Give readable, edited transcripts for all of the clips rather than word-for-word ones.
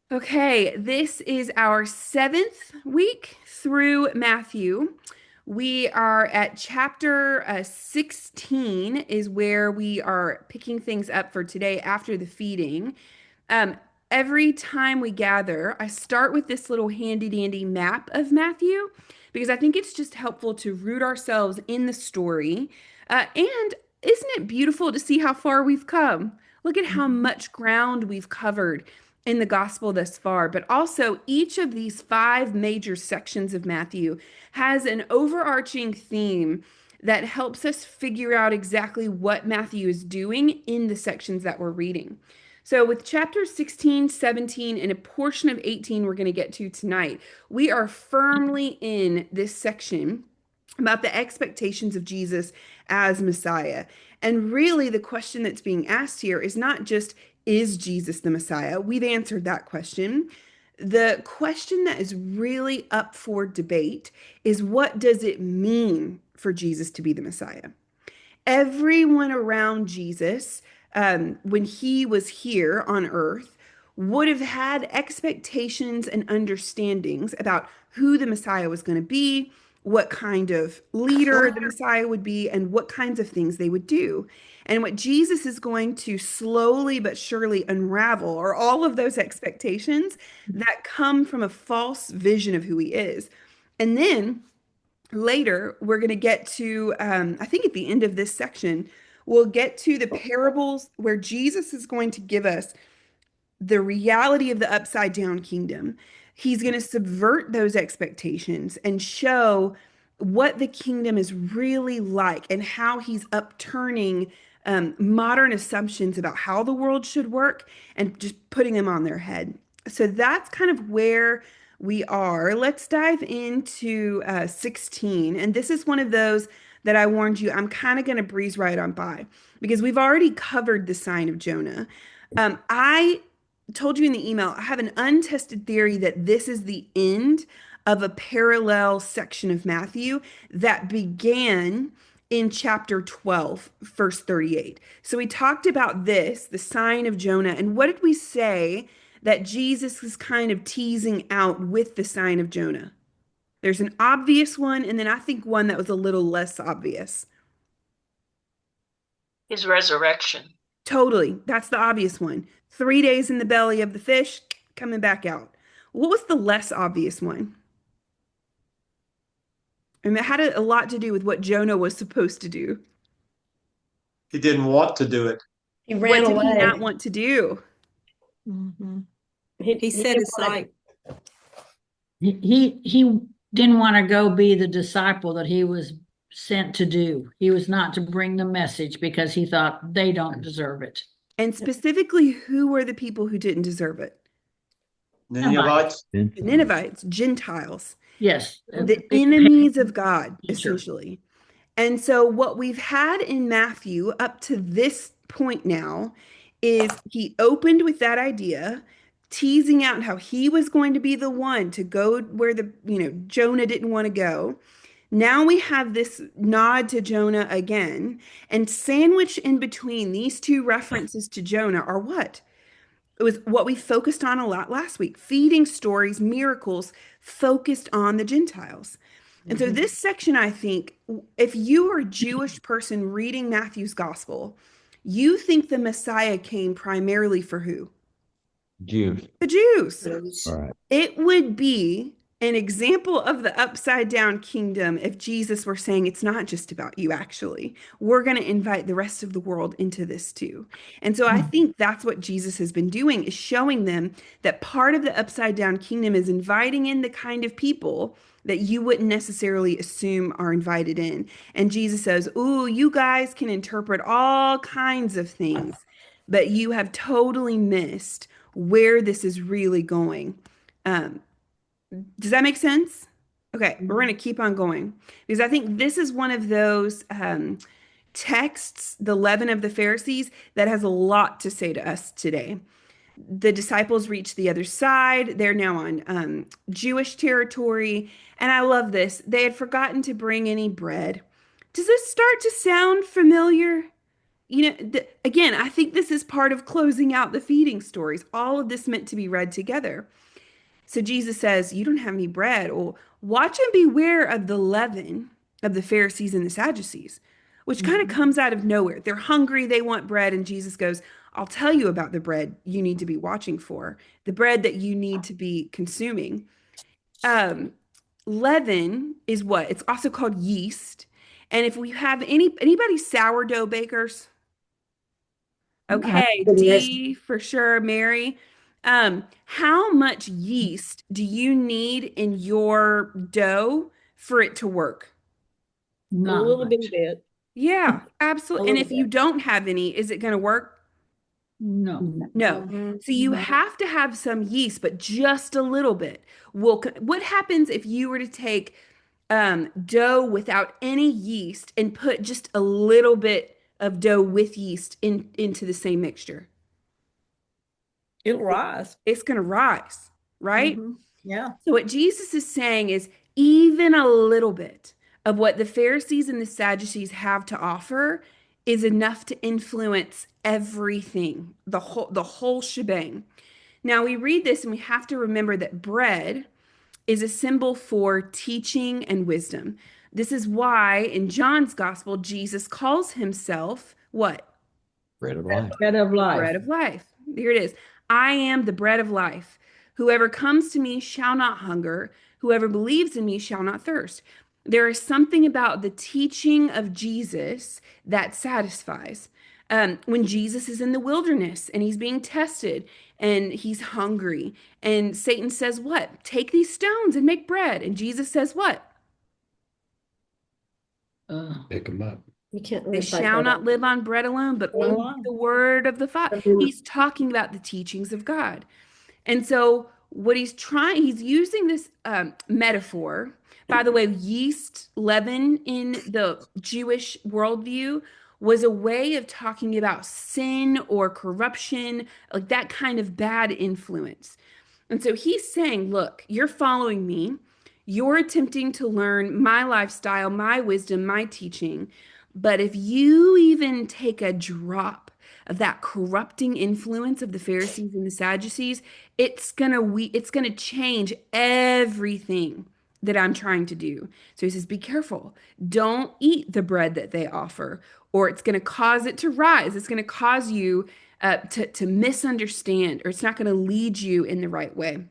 Okay, this is our seventh week through Matthew. We are at chapter 16 is where we are picking things up for today after the feeding. Um, every time we gather, I start with this little handy dandy map of Matthew because I think it's just helpful to root ourselves in the story. And isn't it beautiful to see how far we've come? Look at how much ground we've covered in the gospel thus far. But also, each of these five major sections of Matthew has an overarching theme that helps us figure out exactly what Matthew is doing in the sections that we're reading. So, with chapters 16, 17, and a portion of 18 we're going to get to tonight, we are firmly in this section about the expectations of Jesus as Messiah. And really, the question that's being asked here is not just, is Jesus the Messiah? We've answered that question. The question that is really up for debate is, what does it mean for Jesus to be the Messiah? Everyone around Jesus, when he was here on earth, would have had expectations and understandings about who the Messiah was going to be, what kind of leader the Messiah would be, and what kinds of things they would do. And what Jesus is going to slowly but surely unravel are all of those expectations that come from a false vision of who he is. And then later, we're going to get to, I think at the end of this section, we'll get to the parables where Jesus is going to give us the reality of the upside down kingdom. He's going to subvert those expectations and show what the kingdom is really like and how he's upturning modern assumptions about how the world should work and just putting them on their head. So that's kind of where we are. Let's dive into 16. And this is one of those that I warned you, I'm kind of going to breeze right on by because we've already covered the sign of Jonah. I told you in the email, I have an untested theory that this is the end of a parallel section of Matthew that began in chapter 12, verse 38. So we talked about this, the sign of Jonah, and what did we say that Jesus is kind of teasing out with the sign of Jonah? There's an obvious one, and then I think one that was a little less obvious. His resurrection. Totally. That's the obvious one. 3 days in the belly of the fish, coming back out. What was the less obvious one? And it had a lot to do with what Jonah was supposed to do. He didn't want to do it. He What ran did he not away. want to do? Mm-hmm. He Set didn't wanna- aside. He didn't want to go be the disciple that he was sent to do. He was not to bring the message because he thought they don't deserve it. And specifically, who were the people who didn't deserve it? Ninevites. The Ninevites, Gentiles, Yes. the enemies of God, essentially. And so, what we've had in Matthew up to this point now is he opened with that idea, teasing out how he was going to be the one to go where Jonah didn't want to go. Now we have this nod to Jonah again, and sandwiched in between these two references to Jonah are what? It was what we focused on a lot last week, feeding stories, miracles focused on the Gentiles. And so this section, I think, if you are a Jewish person reading Matthew's gospel, you think the Messiah came primarily for who? Jews. The Jews. All right. It would be an example of the upside down kingdom if Jesus were saying it's not just about you, actually. We're going to invite the rest of the world into this too. And so I think that's what Jesus has been doing, is showing them that part of the upside down kingdom is inviting in the kind of people that you wouldn't necessarily assume are invited in. And Jesus says, ooh, you guys can interpret all kinds of things, but you have totally missed where this is really going. Does that make sense? Okay, we're going to keep on going because I think this is one of those texts, the leaven of the Pharisees, that has a lot to say to us today. The disciples reach the other side. They're now on Jewish territory. And I love this. They had forgotten to bring any bread. Does this start to sound familiar? again, I think this is part of closing out the feeding stories. All of this meant to be read together. So Jesus says, "You don't have any bread." Well, watch and beware of the leaven of the Pharisees and the Sadducees, which kind of comes out of nowhere. They're hungry, they want bread, and Jesus goes, "I'll tell you about the bread you need to be watching for, the bread that you need to be consuming." Um, Leaven is what? It's also called yeast. And if we have anybody sourdough bakers, okay, Goodness. D for sure, Mary. How much yeast do you need in your dough for it to work? A Not little much. bit. Yeah, A absolutely. And little if you bit. don't have any, is it going to work? No. No. So you have to have some yeast, but just a little bit. What happens if you were to take dough without any yeast and put just a little bit of dough with yeast into the same mixture? It'll rise. It's going to rise, right? Yeah. So what Jesus is saying is even a little bit of what the Pharisees and the Sadducees have to offer is enough to influence everything, the whole shebang. Now we read this and we have to remember that bread is a symbol for teaching and wisdom. This is why in John's gospel Jesus calls himself what? Bread of life. Bread of The life. bread of life. Here it is. I am the bread of life. Whoever comes to me shall not hunger. Whoever believes in me shall not thirst. There is something about the teaching of Jesus that satisfies. When Jesus is in the wilderness and he's being tested and he's hungry, and Satan says, "What? Take these stones and make bread." And Jesus says, "What? Pick them up. You can't They live by shall bread not live on bread alone, but Bread only alone. the word of the Father." alone. He's talking about the teachings of God. And so what he's using this metaphor. By the way, yeast, leaven in the Jewish worldview was a way of talking about sin or corruption, like that kind of bad influence. And so he's saying, look, you're following me. You're attempting to learn my lifestyle, my wisdom, my teaching. But if you even take a drop of that corrupting influence of the Pharisees and the Sadducees, it's gonna change everything that I'm trying to do. So he says, be careful. Don't eat the bread that they offer, or it's gonna cause it to rise. It's gonna cause you to misunderstand, or it's not gonna lead you in the right way.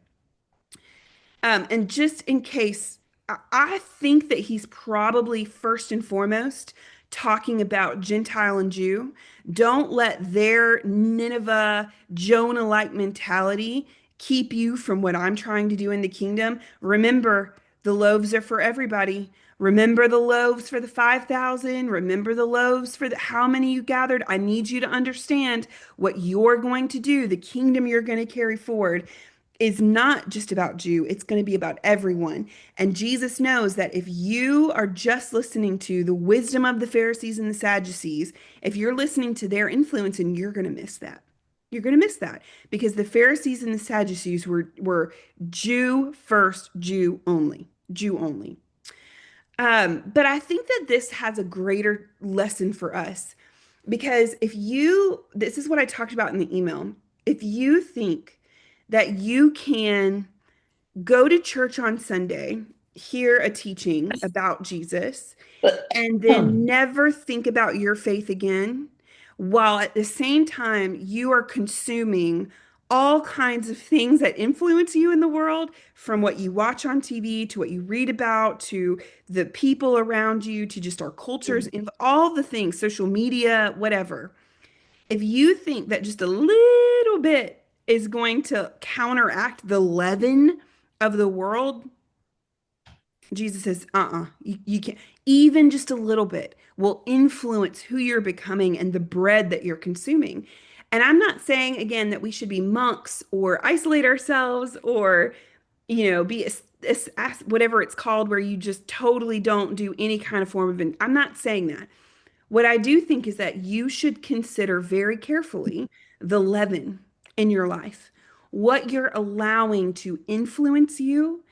And just in case, I think that he's probably first and foremost talking about Gentile and Jew. Don't let their Nineveh, Jonah-like mentality keep you from what I'm trying to do in the kingdom. Remember, the loaves are for everybody. Remember the loaves for the 5,000. Remember the loaves for how many you gathered. I need you to understand what you're going to do, the kingdom you're going to carry forward is not just about Jew, it's going to be about everyone. And Jesus knows that if you are just listening to the wisdom of the Pharisees and the Sadducees, if you're listening to their influence, and you're going to miss that. You're going to miss that because the Pharisees and the Sadducees were Jew first, Jew only, Jew only. But I think that this has a greater lesson for us because this is what I talked about in the email. If you think that you can go to church on Sunday, hear a teaching about Jesus, and then never think about your faith again, while at the same time you are consuming all kinds of things that influence you in the world, from what you watch on TV to what you read about to the people around you to just our cultures and all the things, social media, whatever. If you think that just a little bit is going to counteract the leaven of the world, Jesus says, you can't. Even just a little bit will influence who you're becoming and the bread that you're consuming. And I'm not saying, again, that we should be monks or isolate ourselves or, be whatever it's called, where you just totally don't do any kind of form of, I'm not saying that. What I do think is that you should consider very carefully the leaven in your life, what you're allowing to influence you,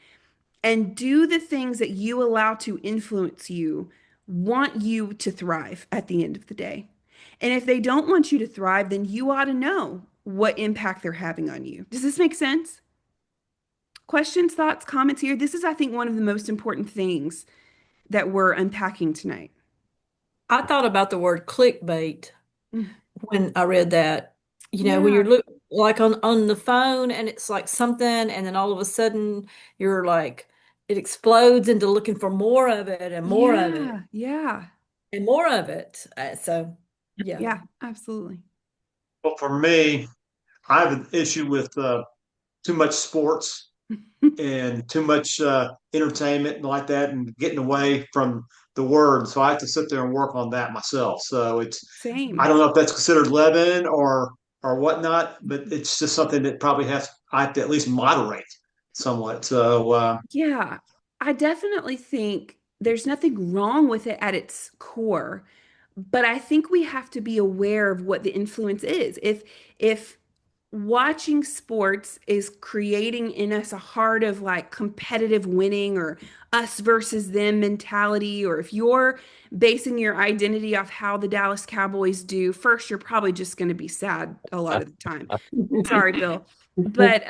and do the things that you allow to influence you want you to thrive at the end of the day. And if they don't want you to thrive, then you ought to know what impact they're having on you. Does this make sense? Questions, thoughts, comments here? This is, I think, one of the most important things that we're unpacking tonight. I thought about the word clickbait Mm. when I read that. You know, when Yeah. you're look like on the phone and it's like something, and then all of a sudden you're like, it explodes into looking for more of it and more of it Yeah. and more of it. So, yeah. Yeah, absolutely. Well, for me, I have an issue with too much sports and too much entertainment and like that, and getting away from the word. So I have to sit there and work on that myself. So I Same. don't know if that's considered leaven or whatnot, but it's just something that probably I have to at least moderate somewhat. So Yeah, I definitely think there's nothing wrong with it at its core, but I think we have to be aware of what the influence is. If watching sports is creating in us a heart of like competitive winning or us versus them mentality, or if you're basing your identity off how the Dallas Cowboys do, first, you're probably just going to be sad a lot of the time. Sorry, Bill. But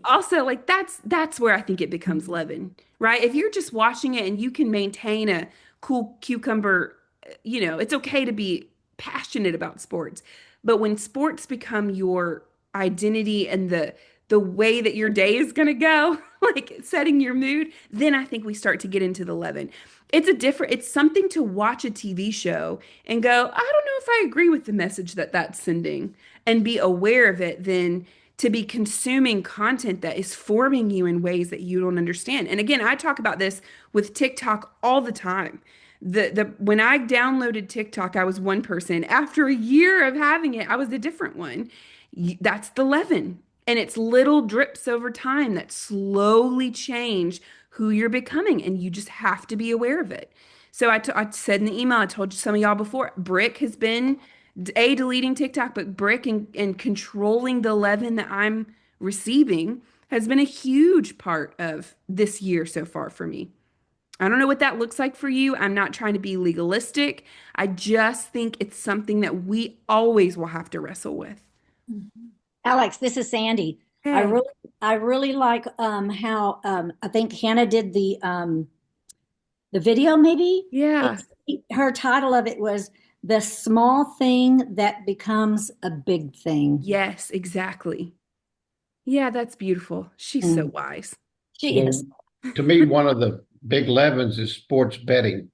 also like that's where I think it becomes leaven, right? If you're just watching it and you can maintain a cool cucumber, it's okay to be passionate about sports. But when sports become your identity and the way that your day is going to go, like setting your mood, then I think we start to get into the leaven. It's something to watch a TV show and go, I don't know if I agree with the message that that's sending, and be aware of it, than to be consuming content that is forming you in ways that you don't understand. And again, I talk about this with TikTok all the time. The when I downloaded TikTok, I was one person. After a year of having it, I was a different one. That's the leaven. And it's little drips over time that slowly change who you're becoming. And you just have to be aware of it. So I said in the email, I told some of y'all before, Brick has been deleting TikTok, but Brick and controlling the leaven that I'm receiving has been a huge part of this year so far for me. I don't know what that looks like for you. I'm not trying to be legalistic. I just think it's something that we always will have to wrestle with. Alex, this is Sandy. I Hey. really like how I think Hannah did the video maybe. Yeah. Her title of it was The Small Thing That Becomes a Big Thing. Yes, exactly. Yeah, that's beautiful. She's so wise. She is. To me, one of the big leavens is sports betting.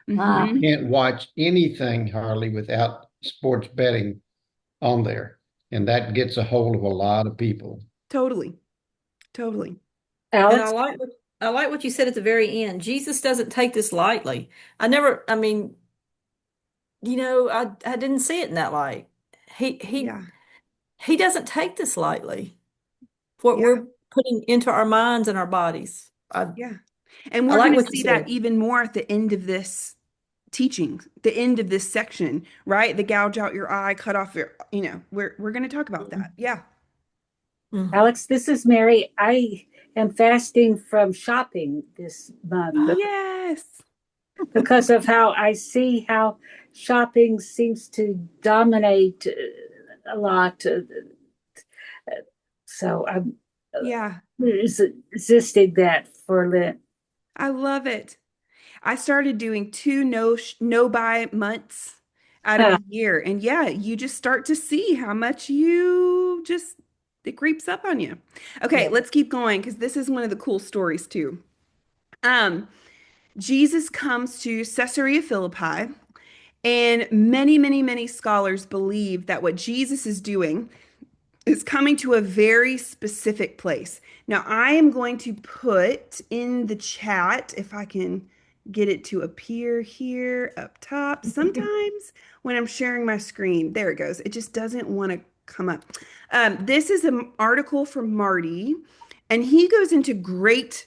Mhm. Can't watch anything hardly without sports betting on there. And that gets a hold of a lot of people. Totally. Totally. And Alex, I like what you said at the very end. Jesus doesn't take this lightly. I mean, I didn't see it in that light. Yeah. He doesn't take this lightly. What Yeah. we're putting into our minds and our bodies. Yeah. And I we're like going to what you see that said. even more at the end of this teaching, the end of this section, right? The gouge out your eye, cut off your, we're going to talk about that. Yeah. Mhm. Alex, this is Mary. I am fasting from shopping this month Yes. because of how I see how shopping seems to dominate a lot. So I'm Yeah. resisting that for Lent. I love it. I started doing 2 no buy months out of the year. And yeah, you just start to see how much it creeps up on you. Okay, Yeah. let's keep going because this is one of the cool stories too. Jesus comes to Caesarea Philippi, and many, many, many scholars believe that what Jesus is doing is coming to a very specific place. Now, I am going to put in the chat, if I can get it to appear here up top. Sometimes when I'm sharing my screen, there it goes. It just doesn't want to come up. This is an article from Marty, and he goes into great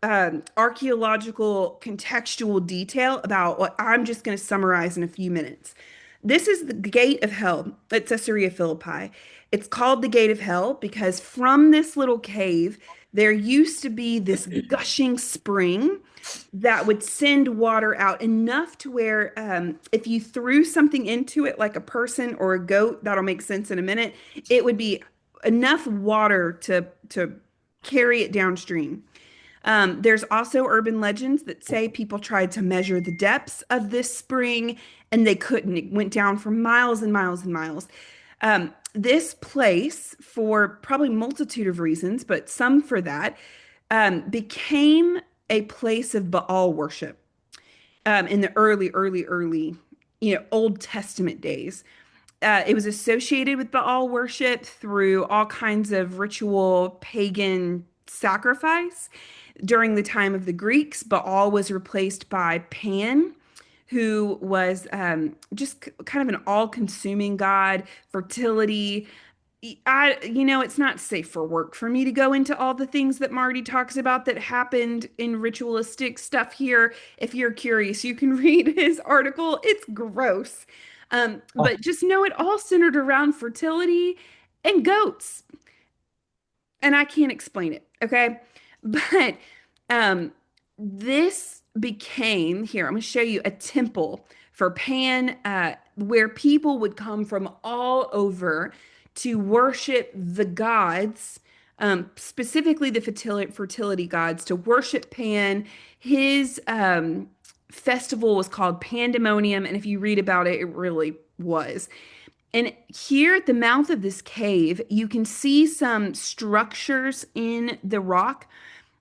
archaeological contextual detail about what I'm just going to summarize in a few minutes. This is the gate of hell at Caesarea Philippi. It's called the gate of hell because from this little cave, there used to be this gushing spring that would send water out enough to where if you threw something into it, like a person or a goat, that'll make sense in a minute, it would be enough water to carry it downstream. There's also urban legends that say people tried to measure the depths of this spring and they couldn't. It went down for miles and miles and miles. This place, for probably multitude of reasons, but some for that, became a place of Baal worship in the early, Old Testament days. It was associated with Baal worship through all kinds of ritual pagan sacrifice. During the time of the Greeks, Baal was replaced by Pan, who was just kind of an all-consuming god, fertility. It's not safe for work for me to go into all the things that Marty talks about that happened in ritualistic stuff here. If you're curious, you can read his article. It's gross. But just know it all centered around fertility and goats. And I can't explain it, okay? But this became, here, I'm going to show you a temple for Pan, where people would come from all over to worship the gods, specifically the fertility gods, to worship Pan. His festival was called Pandemonium, and if you read about it, it really was. And here at the mouth of this cave, you can see some structures in the rock.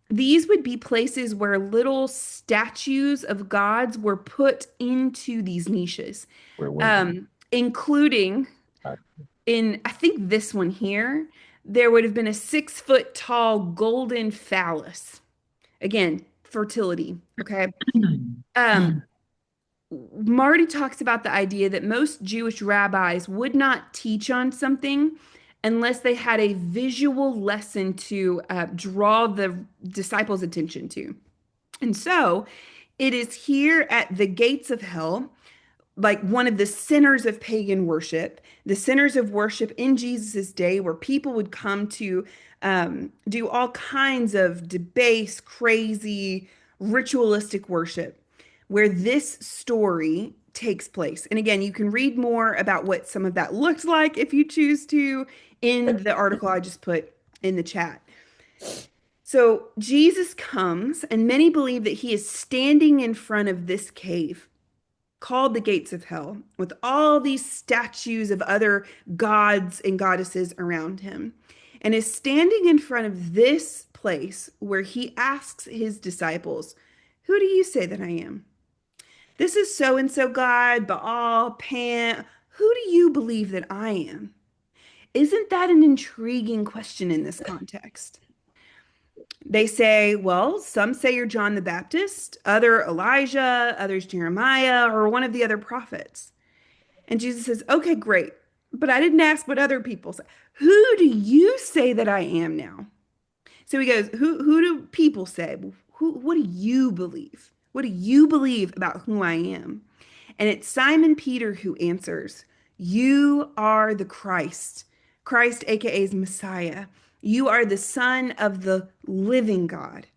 These would be places where little statues of gods were put into these niches, including in, I think this one here, there would have been a 6-foot tall golden phallus. Again, fertility. Okay. Marty talks about the idea that most Jewish rabbis would not teach on something unless they had a visual lesson to draw the disciples' attention to. And so it is here at the gates of hell, like one of the centers of pagan worship, the centers of worship in Jesus's day, where people would come to do all kinds of debased, crazy, ritualistic worship, where this story takes place. And again, you can read more about what some of that looks like if you choose to in the article I just put in the chat. So Jesus comes, and many believe that he is standing in front of this cave called the gates of hell, with all these statues of other gods and goddesses around him, and is standing in front of this place where he asks his disciples, "Who do you say that I am? This is so-and-so God, Baal, Pan. Who do you believe that I am?" Isn't that an intriguing question in this context? They say, well, some say you're John the Baptist, other Elijah, others Jeremiah, or one of the other prophets. And Jesus says, okay, great. But I didn't ask what other people say. Who do you say that I am now? So he goes, who do people say? What do you believe? What do you believe about who I am? And it's Simon Peter who answers, you are the Christ, aka Messiah. You are the Son of the living God.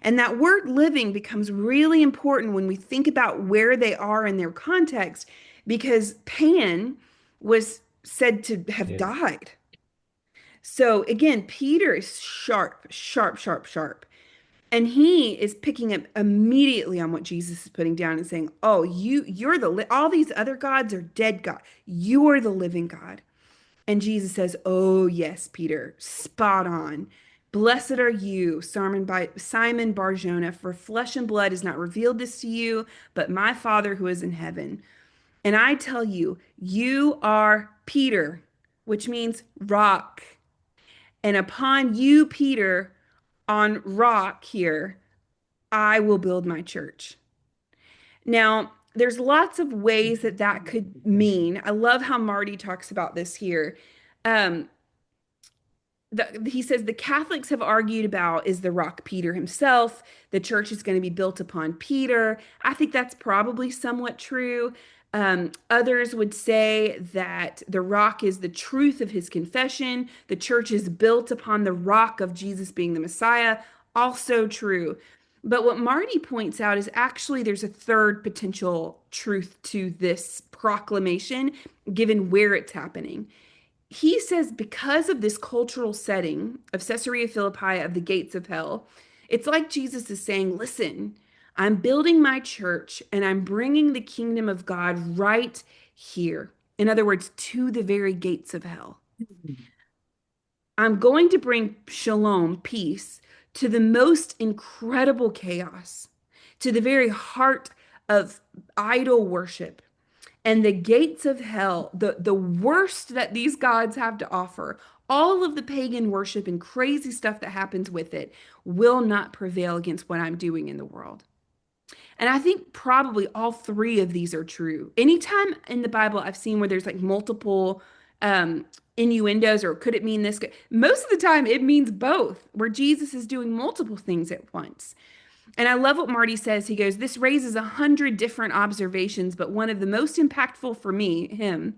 And that word living becomes really important when we think about where they are in their context, because Pan was said to have died. So again, Peter is sharp. And he is picking up immediately on what Jesus is putting down and saying, oh, you're all these other gods are dead God. You are the living God. And Jesus says, oh, yes, Peter, spot on. Blessed are you, Simon Bar-Jonah, for flesh and blood has not revealed this to you, but my Father who is in heaven. And I tell you, you are Peter, which means rock. And upon you, Peter, on rock here, I will build my church. Now, there's lots of ways that could mean. I love how Marty talks about this here. He says the Catholics have argued about, is the rock Peter himself? The church is going to be built upon Peter. I think that's probably somewhat true. Others would say that the rock is the truth of his confession. The church is built upon the rock of Jesus being the Messiah. Also true. But what Marty points out is actually there's a third potential truth to this proclamation, given where it's happening. He says because of this cultural setting of Caesarea Philippi, of the gates of hell, it's like Jesus is saying, listen, I'm building my church and I'm bringing the kingdom of God right here. In other words, to the very gates of hell. I'm going to bring shalom, peace, to the most incredible chaos, to the very heart of idol worship. And the gates of hell, the worst that these gods have to offer, all of the pagan worship and crazy stuff that happens with it, will not prevail against what I'm doing in the world. And I think probably all three of these are true. Anytime in the Bible I've seen where there's like multiple innuendos, or could it mean this? Most of the time it means both, where Jesus is doing multiple things at once. And I love what Marty says. He goes, this raises 100 different observations, but one of the most impactful for him,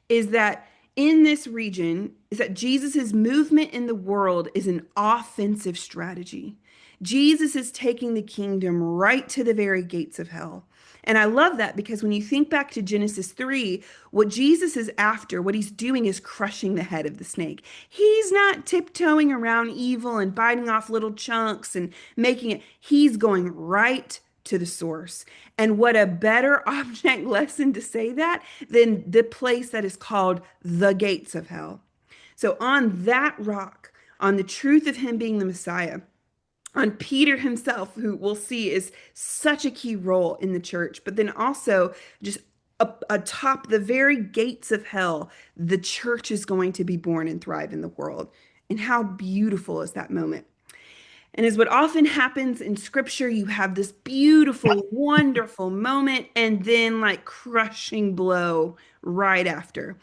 is that in this region, is that Jesus's movement in the world is an offensive strategy. Jesus is taking the kingdom right to the very gates of hell. And I love that because when you think back to Genesis 3, what Jesus is after, what he's doing is crushing the head of the snake. He's not tiptoeing around evil and biting off little chunks and making it, he's going right to the source. And what a better object lesson to say that than the place that is called the gates of hell. So on that rock, on the truth of him being the Messiah, on Peter himself, who we'll see is such a key role in the church, but then also just atop the very gates of hell, the church is going to be born and thrive in the world. And how beautiful is that moment? And as what often happens in scripture, you have this beautiful, wonderful moment and then like crushing blow right after.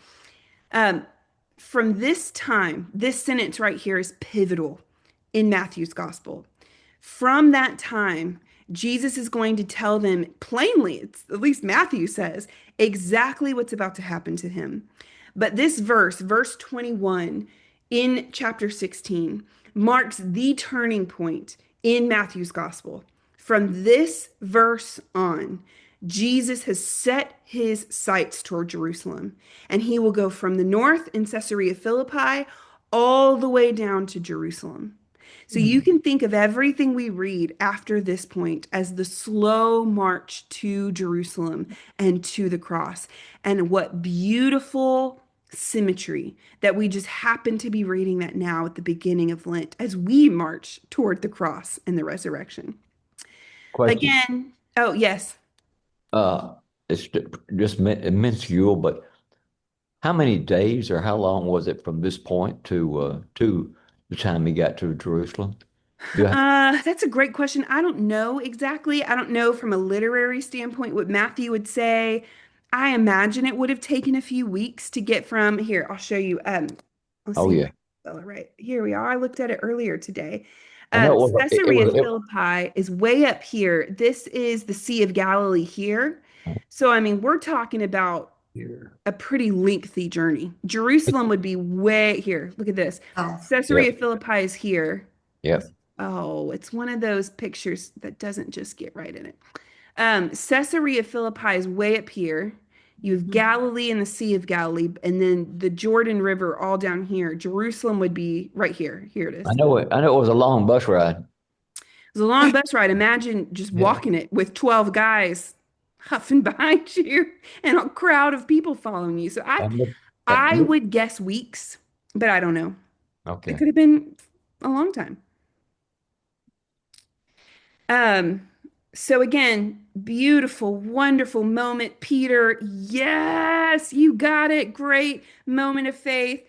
From this time, this sentence right here is pivotal in Matthew's gospel. From that time, Jesus is going to tell them plainly, it's, at least Matthew says, exactly what's about to happen to him. But this verse 21 in chapter 16, marks the turning point in Matthew's gospel. From this verse on, Jesus has set his sights toward Jerusalem, and he will go from the north in Caesarea Philippi all the way down to Jerusalem. So you can think of everything we read after this point as the slow march to Jerusalem and to the cross. And what beautiful symmetry that we just happen to be reading that now at the beginning of Lent as we march toward the cross and the resurrection. Question. Again, oh, yes. It's just minuscule, but how many days or how long was it from this point to the time he got to Jerusalem? That's a great question. I don't know exactly. I don't know from a literary standpoint what Matthew would say. I imagine it would have taken a few weeks to get from here. I'll show you. Let's Oh, see. yeah. Oh, right. Here we are. I looked at it earlier today. I know it was, Caesarea Philippi is way up here. This is the Sea of Galilee here. So, I mean, we're talking about a pretty lengthy journey. Jerusalem would be way here. Look at this. Caesarea Philippi is here. Yep. Oh, it's one of those pictures that doesn't just get right in it. Caesarea Philippi is way up here. You have Galilee and the Sea of Galilee, and then the Jordan River all down here. Jerusalem would be right here. Here it is. I know it was a long bus ride. It was a long bus ride. Imagine just walking it with 12 guys huffing behind you and a crowd of people following you. So I would guess weeks, but I don't know. Okay. It could have been a long time. So again, beautiful, wonderful moment. Peter, yes, you got it. Great moment of faith.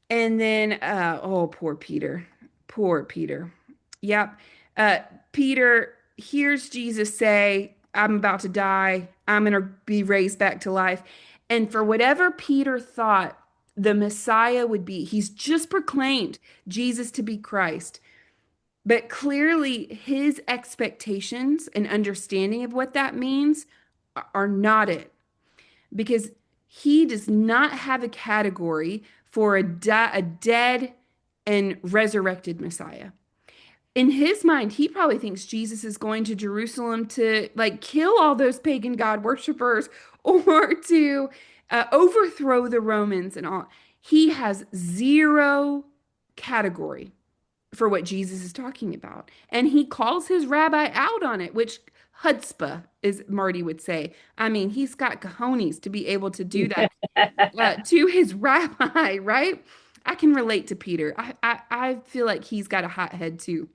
And then, oh, poor Peter. Poor Peter. Yep. Peter hears Jesus say, I'm about to die. I'm going to be raised back to life. And for whatever Peter thought the Messiah would be, he's just proclaimed Jesus to be Christ. But clearly his expectations and understanding of what that means are not it. Because he does not have a category for a dead and resurrected Messiah. in his mind, he probably thinks Jesus is going to Jerusalem to like kill all those pagan god worshippers or to overthrow the Romans and all. He has zero category for what Jesus is talking about. And he calls his rabbi out on it, which chutzpah, as Marty would say. I mean, he's got cojones to be able to do that to his rabbi, right? I can relate to Peter. I feel like he's got a hot head too.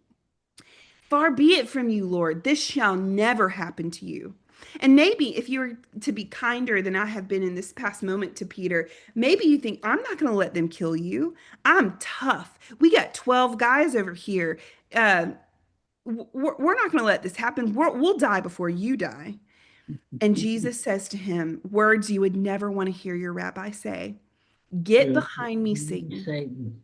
Far be it from you, Lord. This shall never happen to you. And maybe if you were to be kinder than I have been in this past moment to Peter, maybe you think, I'm not going to let them kill you. I'm tough. We got 12 guys over here. We're not going to let this happen. We'll die before you die. And Jesus says to him, words you would never want to hear your rabbi say, get behind me, Satan.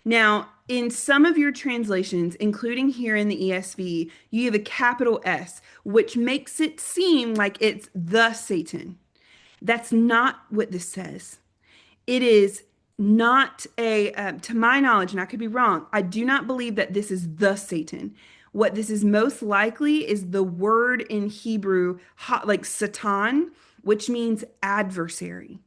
Now, in some of your translations, including here in the ESV, you have a capital S, which makes it seem like it's the Satan. That's not what this says. It is not to my knowledge, and I could be wrong, I do not believe that this is the Satan. What this is most likely is the word in Hebrew, like Satan, which means adversary.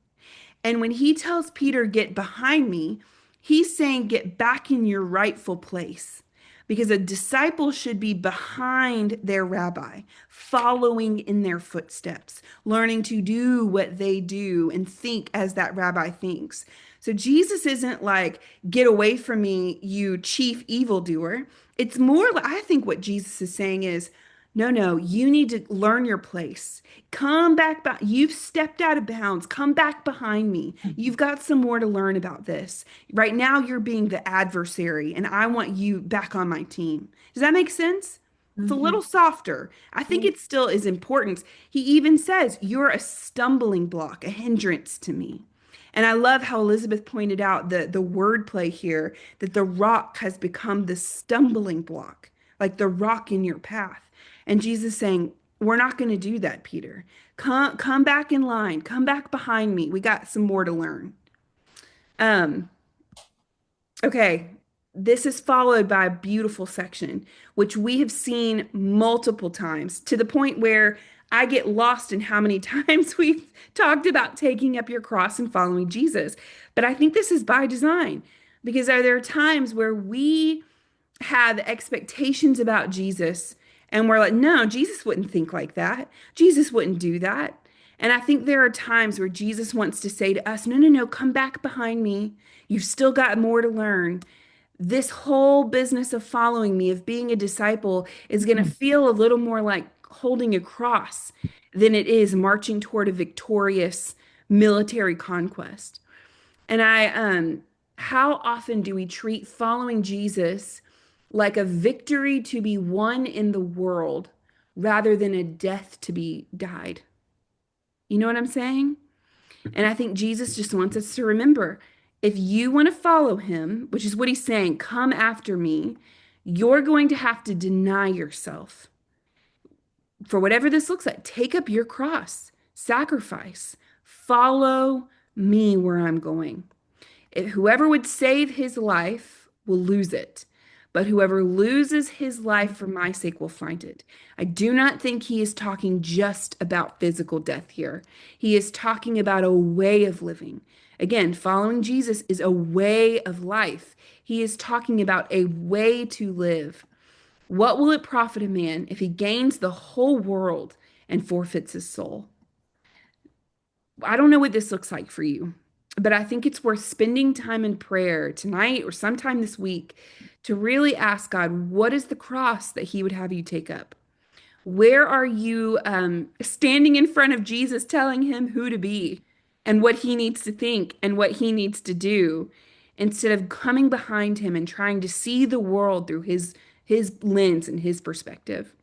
And when he tells Peter, get behind me, he's saying, get back in your rightful place, because a disciple should be behind their rabbi, following in their footsteps, learning to do what they do and think as that rabbi thinks. So Jesus isn't like, get away from me, you chief evildoer. It's more like, I think what Jesus is saying is, no, you need to learn your place. Come back. You've stepped out of bounds. Come back behind me. You've got some more to learn about this. Right now, you're being the adversary, and I want you back on my team. Does that make sense? It's a little softer. I think it still is important. He even says, you're a stumbling block, a hindrance to me. And I love how Elizabeth pointed out the wordplay here, that the rock has become the stumbling block, like the rock in your path. And Jesus saying, we're not going to do that, Peter. Come back in line. Come back behind me. We got some more to learn. Okay, this is followed by a beautiful section, which we have seen multiple times, to the point where I get lost in how many times we've talked about taking up your cross and following Jesus. But I think this is by design, because there are times where we have expectations about Jesus and we're like, no, Jesus wouldn't think like that. Jesus wouldn't do that. And I think there are times where Jesus wants to say to us, no, come back behind me. You've still got more to learn. This whole business of following me, of being a disciple, is going to feel a little more like holding a cross than it is marching toward a victorious military conquest. And how often do we treat following Jesus like a victory to be won in the world rather than a death to be died? You know what I'm saying? And I think Jesus just wants us to remember, if you want to follow him, which is what he's saying, come after me, you're going to have to deny yourself. For whatever this looks like, take up your cross, sacrifice, follow me where I'm going. Whoever would save his life will lose it, but whoever loses his life for my sake will find it. I do not think he is talking just about physical death here. He is talking about a way of living. Again, following Jesus is a way of life. He is talking about a way to live. What will it profit a man if he gains the whole world and forfeits his soul? I don't know what this looks like for you, but I think it's worth spending time in prayer tonight or sometime this week to really ask God, what is the cross that he would have you take up? Where are you standing in front of Jesus, telling him who to be and what he needs to think and what he needs to do, instead of coming behind him and trying to see the world through his lens and his perspective?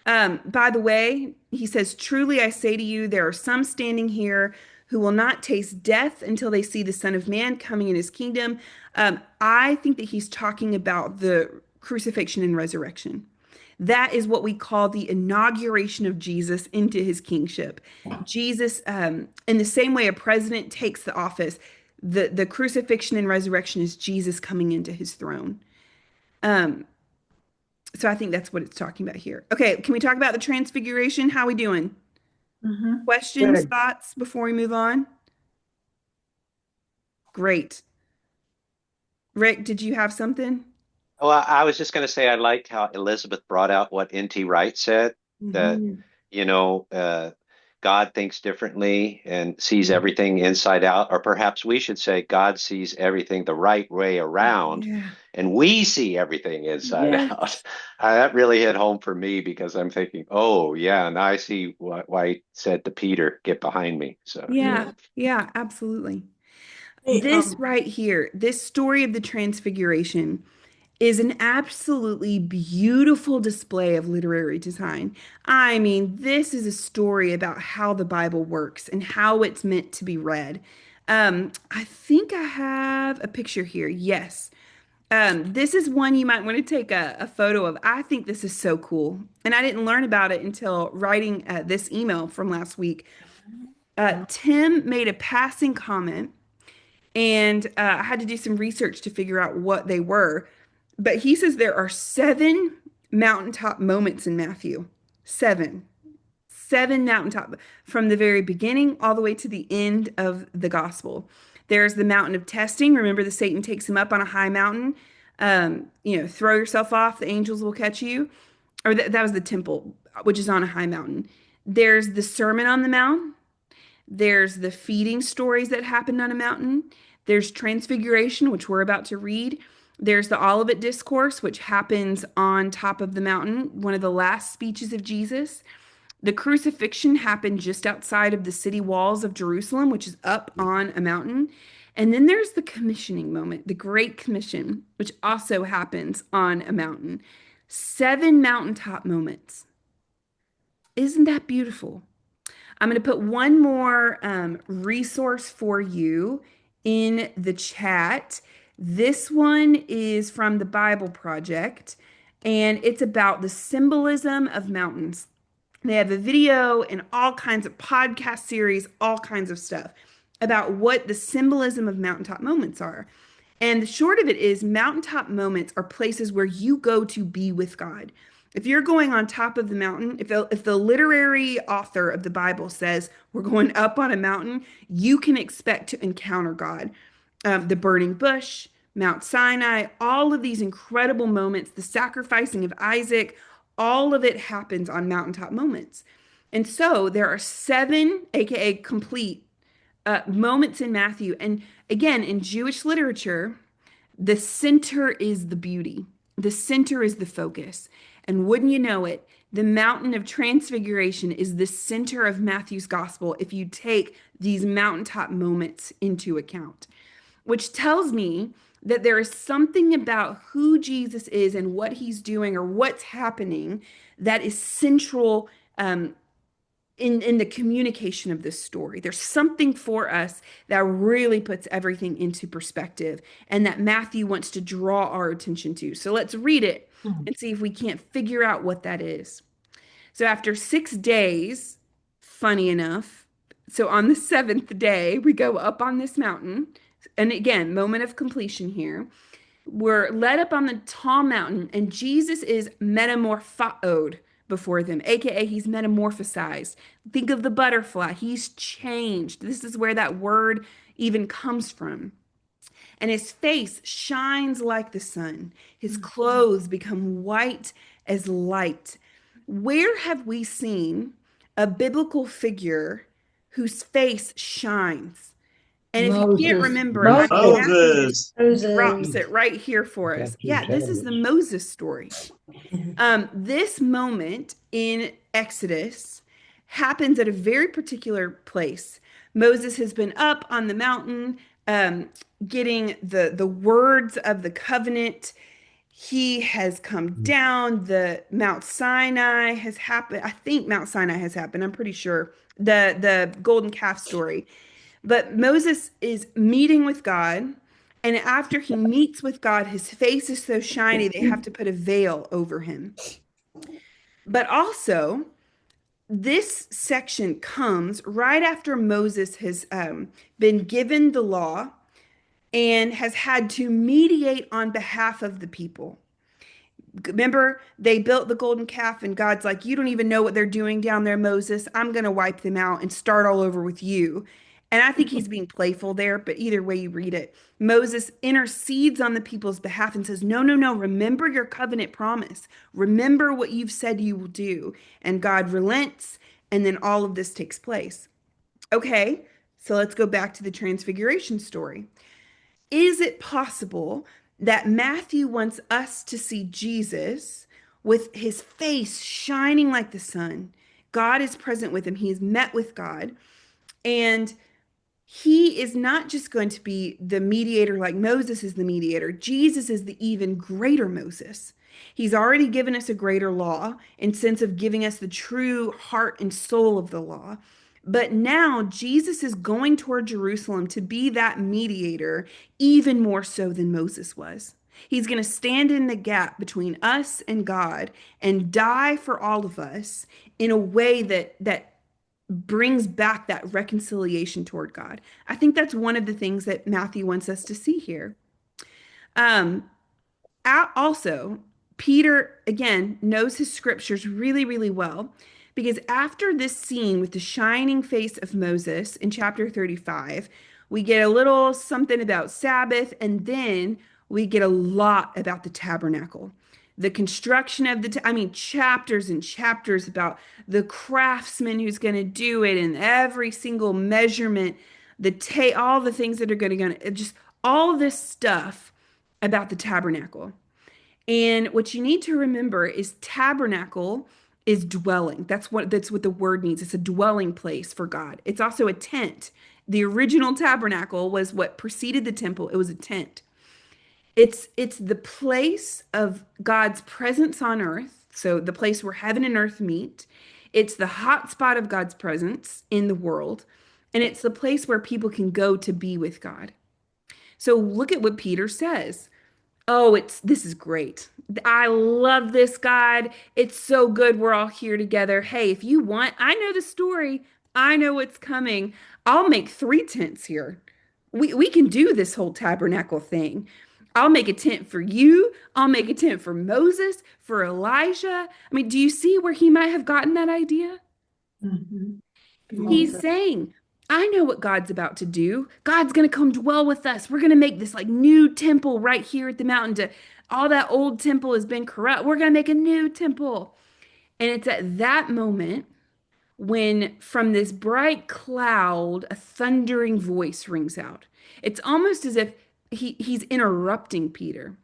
By the way, he says, truly I say to you, there are some standing here who will not taste death until they see the Son of Man coming in his kingdom. I think that he's talking about the crucifixion and resurrection. That is what we call the inauguration of Jesus into his kingship. Jesus, in the same way a president takes the office, the crucifixion and resurrection is Jesus coming into his throne. So I think that's what it's talking about here. Okay, can we talk about the transfiguration? How we doing? Mhm. Questions, Good. thoughts before we move on? Great. Rick, did you have something? Well, I was just going to say I liked how Elizabeth brought out what N.T. Wright said, that, Mhm. you know, God thinks differently and sees everything inside out, or perhaps we should say God sees everything the right way around, Yeah. and we see everything inside Yes. out. That really hit home for me because I'm thinking, oh, yeah, and I see why he said to Peter, get behind me. So, Yeah. Yeah, absolutely. Hey, This right here, this story of the Transfiguration is an absolutely beautiful display of literary design. I mean, this is a story about how the Bible works and how it's meant to be read. I think I have a picture here. Yes. This is one you might want to take a photo of. I think this is so cool. And I didn't learn about it until writing this email from last week. Tim made a passing comment, and I had to do some research to figure out what they were. But he says there are 7 mountaintop moments in Matthew. 7. 7 mountaintop from the very beginning all the way to the end of the gospel. There's the mountain of testing. Remember, the Satan takes him up on a high mountain. Throw yourself off, the angels will catch you. Or that was the temple, which is on a high mountain. There's the Sermon on the Mount. There's the feeding stories that happened on a mountain. There's Transfiguration, which we're about to read. There's the Olivet Discourse, which happens on top of the mountain, one of the last speeches of Jesus. The crucifixion happened just outside of the city walls of Jerusalem, which is up on a mountain. And then there's the commissioning moment, the Great Commission, which also happens on a mountain. 7 mountaintop moments. Isn't that beautiful? I'm going to put one more resource for you in the chat. This one is from the Bible Project, and it's about the symbolism of mountains. They have a video and all kinds of podcast series, all kinds of stuff about what the symbolism of mountaintop moments are. And the short of it is, mountaintop moments are places where you go to be with God. If you're going on top of the mountain, if the literary author of the Bible says we're going up on a mountain, you can expect to encounter God. The burning bush, Mount Sinai, all of these incredible moments, the sacrificing of Isaac, all of it happens on mountaintop moments. And so there are 7, aka complete, moments in Matthew. And again, in Jewish literature, the center is the beauty, the center is the focus. And wouldn't you know it, the mountain of transfiguration is the center of Matthew's gospel if you take these mountaintop moments into account, which tells me that there is something about who Jesus is and what he's doing or what's happening that is central in the communication of this story. There's something for us that really puts everything into perspective and that Matthew wants to draw our attention to. So let's read it and see if we can't figure out what that is. So after 6 days, funny enough, so on the 7th day, we go up on this mountain. And again, moment of completion here. We're led up on the tall mountain, and Jesus is metamorphoed before them, aka he's metamorphosized. Think of the butterfly. He's changed. This is where that word even comes from. And his face shines like the sun. His clothes become white as light. Where have we seen a biblical figure whose face shines? And if you can't Moses. remember, I mean, Matthew Moses. just drops it right here for us. Got you Yeah, this is the telling us. Moses story. This moment in Exodus happens at a very particular place. Moses has been up on the mountain, getting the words of the covenant. He has come down. The Mount Sinai has happened. I think Mount Sinai has happened. I'm pretty sure. The golden calf story. But Moses is meeting with God. And after he meets with God, his face is so shiny, they have to put a veil over him. But also, this section comes right after Moses has been given the law and has had to mediate on behalf of the people. Remember, they built the golden calf, and God's like, you don't even know what they're doing down there, Moses. I'm going to wipe them out and start all over with you. And I think he's being playful there, but either way you read it, Moses intercedes on the people's behalf and says, no, no, no, remember your covenant promise. Remember what you've said you will do. And God relents, and then all of this takes place. Okay, so let's go back to the transfiguration story. Is it possible that Matthew wants us to see Jesus with his face shining like the sun? God is present with him. He has met with God. And he is not just going to be the mediator like Moses is the mediator. Jesus is the even greater Moses. He's already given us a greater law in sense of giving us the true heart and soul of the law. But now Jesus is going toward Jerusalem to be that mediator even more so than Moses was. He's going to stand in the gap between us and God and die for all of us in a way that brings back that reconciliation toward God. I think that's one of the things that Matthew wants us to see here. Also, Peter, again, knows his scriptures really, really well, because after this scene with the shining face of Moses in chapter 35, we get a little something about Sabbath, and then we get a lot about the tabernacle. The construction of chapters and chapters about the craftsman who's going to do it, and every single measurement, all the things that are going to just all this stuff about the tabernacle. And what you need to remember is tabernacle is dwelling. That's what the word means. It's a dwelling place for God. It's also a tent. The original tabernacle was what preceded the temple. It was a tent. It's the place of God's presence on earth. So the place where heaven and earth meet. It's the hot spot of God's presence in the world. And it's the place where people can go to be with God. So look at what Peter says. Oh, this is great. I love this, God. It's so good we're all here together. Hey, if you want, I know the story. I know what's coming. I'll make 3 tents here. We can do this whole tabernacle thing. I'll make a tent for you. I'll make a tent for Moses, for Elijah. I mean, do you see where he might have gotten that idea? Mm-hmm. He's saying, I know what God's about to do. God's going to come dwell with us. We're going to make this like new temple right here at the mountain. All that old temple has been corrupt. We're going to make a new temple. And it's at that moment when from this bright cloud, a thundering voice rings out. It's almost as if he's interrupting Peter.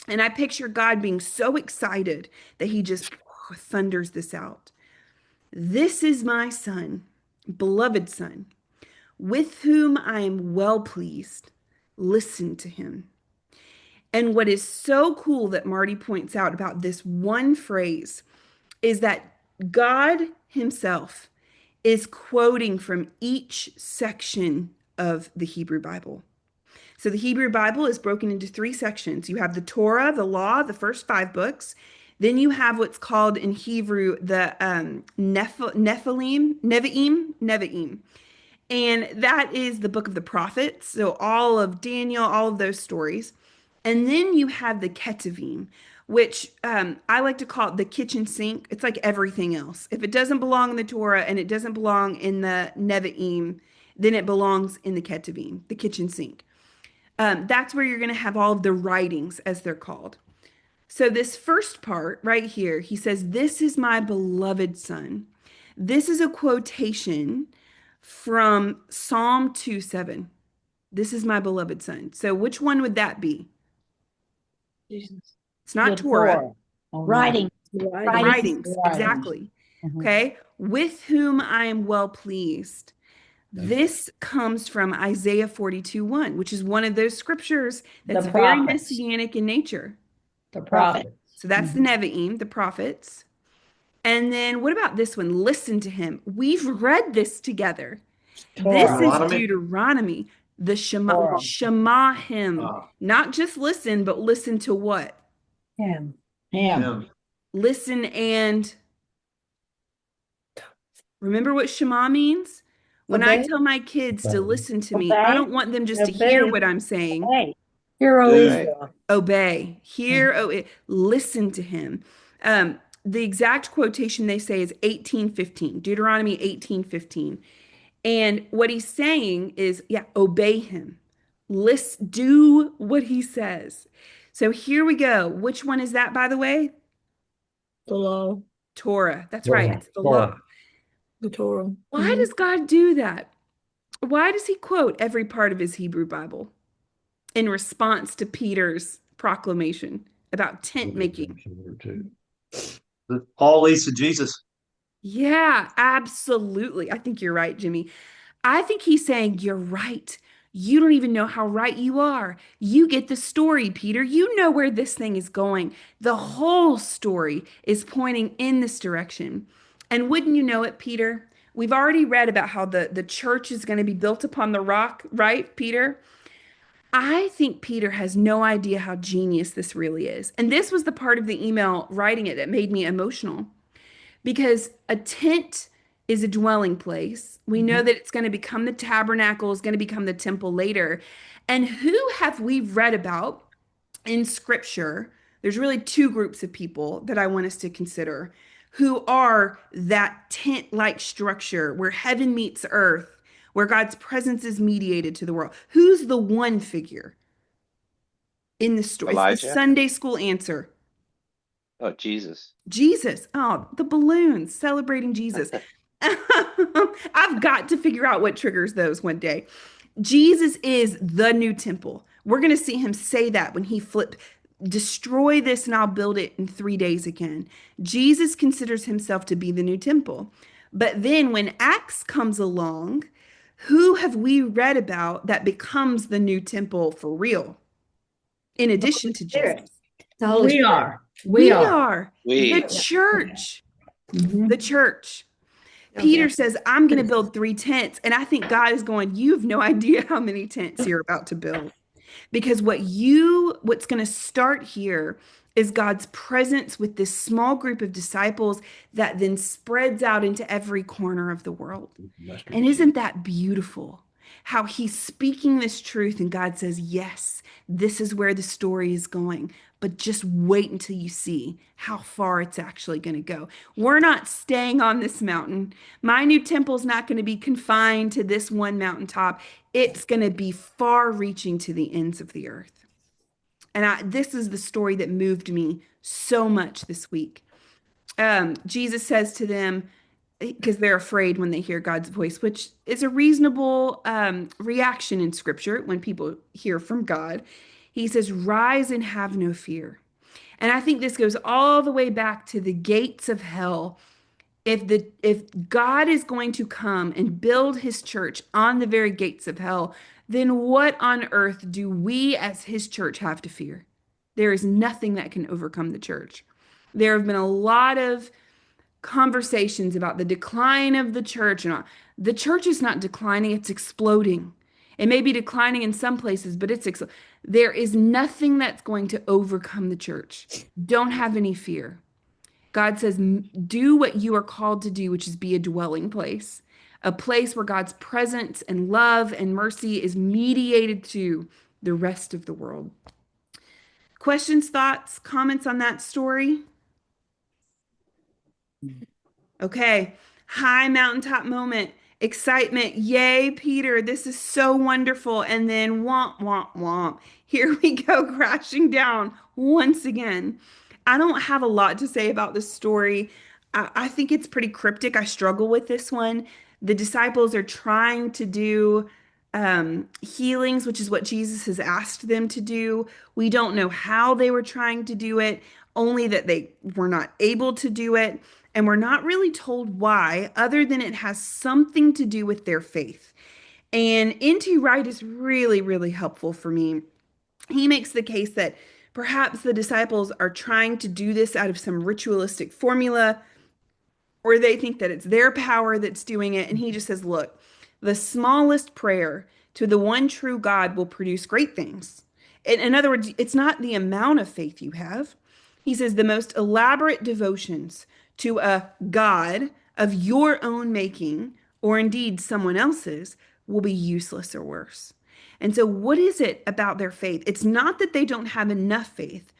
And I picture God being so excited that he just thunders this out. This is my son, beloved son, with whom I am well pleased. Listen to him. And what is so cool that Marty points out about this one phrase is that God himself is quoting from each section of the Hebrew Bible. So the Hebrew Bible is broken into 3 sections. You have the Torah, the law, the first 5 books. Then you have what's called in Hebrew the Nevi'im. And that is the book of the prophets. So all of Daniel, all of those stories. And then you have the Ketuvim, which I like to call it the kitchen sink. It's like everything else. If it doesn't belong in the Torah and it doesn't belong in the Nevi'im, then it belongs in the Ketuvim, the kitchen sink. That's where you're going to have all of the writings, as they're called. So this first part right here, he says, this is my beloved son. This is a quotation from Psalm 2:7. This is my beloved son. So which one would that be? Jesus. It's not The Torah. Writing. Writings, exactly. Okay. With whom I am well pleased. This comes from Isaiah 42:1, which is one of those scriptures that's very prophets. messianic in nature. The prophet. So that's the Nevi'im, the prophets. And then what about this one? Listen to him. We've read this together. This is Deuteronomy? Deuteronomy, the Shema. Torah. Shema him. Not just listen, but listen to what? Him. Listen and remember what Shema means? When I Obey. tell my kids to listen to me, Obey. I don't want them just to hear what I'm saying. Hey, Hear, O Do. Israel. Obey. Hear, listen to him. The exact quotation they say is 18:15, Deuteronomy 18:15. And what he's saying is, yeah, obey him. Listen, do what he says. So here we go. Which one is that, by the way? The law, Torah. That's right. It's the law. the Torah. Why does God do that? Why does he quote every part of his Hebrew Bible in response to Peter's proclamation about tent making? All leads to Jesus. Yeah, absolutely. I think you're right, Jimmy. I think he's saying, you're right. You don't even know how right you are. You get the story, Peter. You know where this thing is going. The whole story is pointing in this direction. And wouldn't you know it, Peter? We've already read about how the church is going to be built upon the rock, right, Peter? I think Peter has no idea how genius this really is. And this was the part of the email writing it that made me emotional. Because a tent is a dwelling place. We know that it's going to become the tabernacle, is going to become the temple later. And who have we read about in scripture? There's really two groups of people that I want us to consider who are that tent-like structure where heaven meets earth, where God's presence is mediated to the world. Who's the one figure in the story? It's the Elijah? Sunday school answer. Oh, Jesus. Jesus. Oh, the balloons celebrating Jesus. I've got to figure out what triggers those one day. Jesus is the new temple. We're going to see him say that when he flipped, destroy this and I'll build it in 3 days again. Jesus considers himself to be the new temple. But then when Acts comes along, who have we read about that becomes the new temple for real? In addition to Jesus. The Holy We Spirit. are. We We are. are We. the church. Mhm. The church. Peter says, I'm going to build 3 tents. And I think God is going, you have no idea how many tents you're about to build. Because what's going to start here is God's presence with this small group of disciples that then spreads out into every corner of the world. And isn't that beautiful? How he's speaking this truth and God says, yes, this is where the story is going. But just wait until you see how far it's actually going to go. We're not staying on this mountain. My new temple is not going to be confined to this one mountaintop. It's going to be far reaching to the ends of the earth. And this is the story that moved me so much this week. Jesus says to them, because they're afraid when they hear God's voice, which is a reasonable reaction in scripture when people hear from God. He says, rise and have no fear. And I think this goes all the way back to the gates of hell. If God is going to come and build his church on the very gates of hell, then what on earth do we as his church have to fear? There is nothing that can overcome the church. There have been a lot of conversations about the decline of the church, and the church is not declining, it's exploding. It may be declining in some places, but there is nothing that's going to overcome the church. Don't have any fear. God says, do what you are called to do, which is be a dwelling place, a place where God's presence and love and mercy is mediated to the rest of the world. Questions, thoughts, comments on that story? Okay, high mountaintop moment, excitement. Yay, Peter, this is so wonderful. And then womp, womp, womp. Here we go, crashing down once again. I don't have a lot to say about this story. I think it's pretty cryptic. I struggle with this one. The disciples are trying to do healings, which is what Jesus has asked them to do. We don't know how they were trying to do it, only that they were not able to do it. And we're not really told why, other than it has something to do with their faith. And N.T. Wright is really, really helpful for me. He makes the case that perhaps the disciples are trying to do this out of some ritualistic formula, or they think that it's their power that's doing it. And he just says, look, the smallest prayer to the one true God will produce great things. In other words, it's not the amount of faith you have. He says the most elaborate devotions to a God of your own making, or indeed someone else's, will be useless or worse. And so, what is it about their faith? It's not that they don't have enough faith.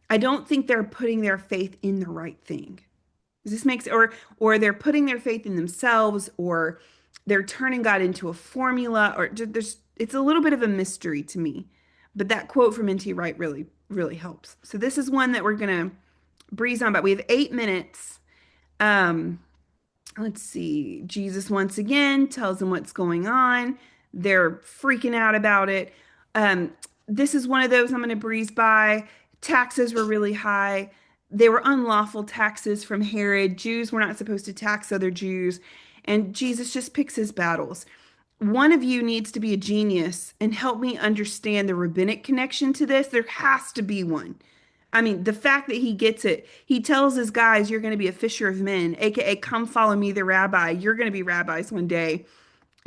I don't think they're putting their faith in the right thing. Does this make sense? Or they're putting their faith in themselves, or they're turning God into a formula, or it's a little bit of a mystery to me. But that quote from N.T. Wright really, really helps. So this is one that we're gonna breeze on, but we have 8 minutes. Let's see. Jesus once again tells them what's going on. They're freaking out about it. This is one of those I'm going to breeze by. Taxes were really high. They were unlawful taxes from Herod. Jews were not supposed to tax other Jews. And Jesus just picks his battles. One of you needs to be a genius and help me understand the rabbinic connection to this. There has to be one. I mean, the fact that he gets it, he tells his guys, you're going to be a fisher of men, aka come follow me, the rabbi. You're going to be rabbis one day.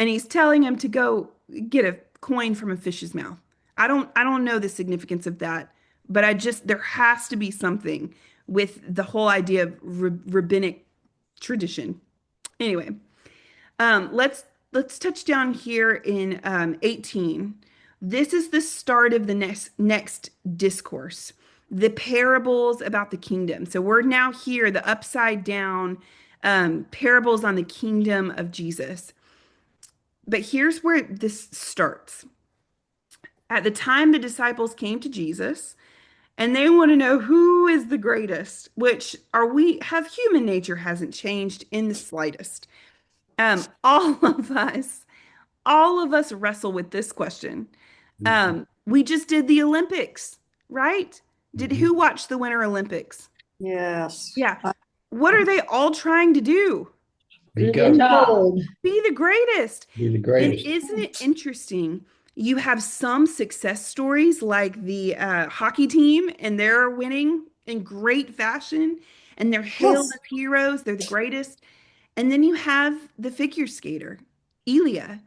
And he's telling him to go get a coin from a fish's mouth. I don't know the significance of that, but there has to be something with the whole idea of rabbinic tradition. Anyway, let's touch down here in 18. This is the start of the next discourse. The parables about the kingdom. So we're now here, the upside down parables on the kingdom of Jesus. But here's where this starts. At the time the disciples came to Jesus and they want to know who is the greatest, which have human nature hasn't changed in the slightest. All of us wrestle with this question. We just did the Olympics, right? Who watched the Winter Olympics? Yes. Yeah. What are they all trying to do? Be Be the greatest. Be the greatest. And isn't it interesting? You have some success stories like the hockey team, and they're winning in great fashion, and they're hailed as heroes. They're the greatest. And then you have the figure skater, Elia,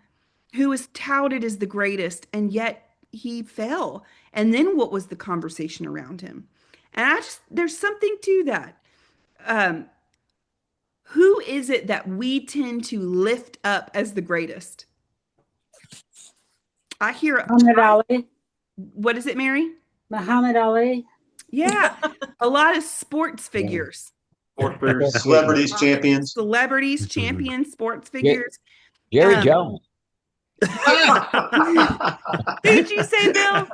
who was touted as the greatest, and yet he fell. And then what was the conversation around him? And there's something to that. Who is it that we tend to lift up as the greatest? I hear Muhammad Ali. What is it, Mary? Muhammad Ali. Yeah, a lot of sports figures. Celebrities, champions. Celebrities, champions, sports figures. Jerry Jones. Did you say, Bill?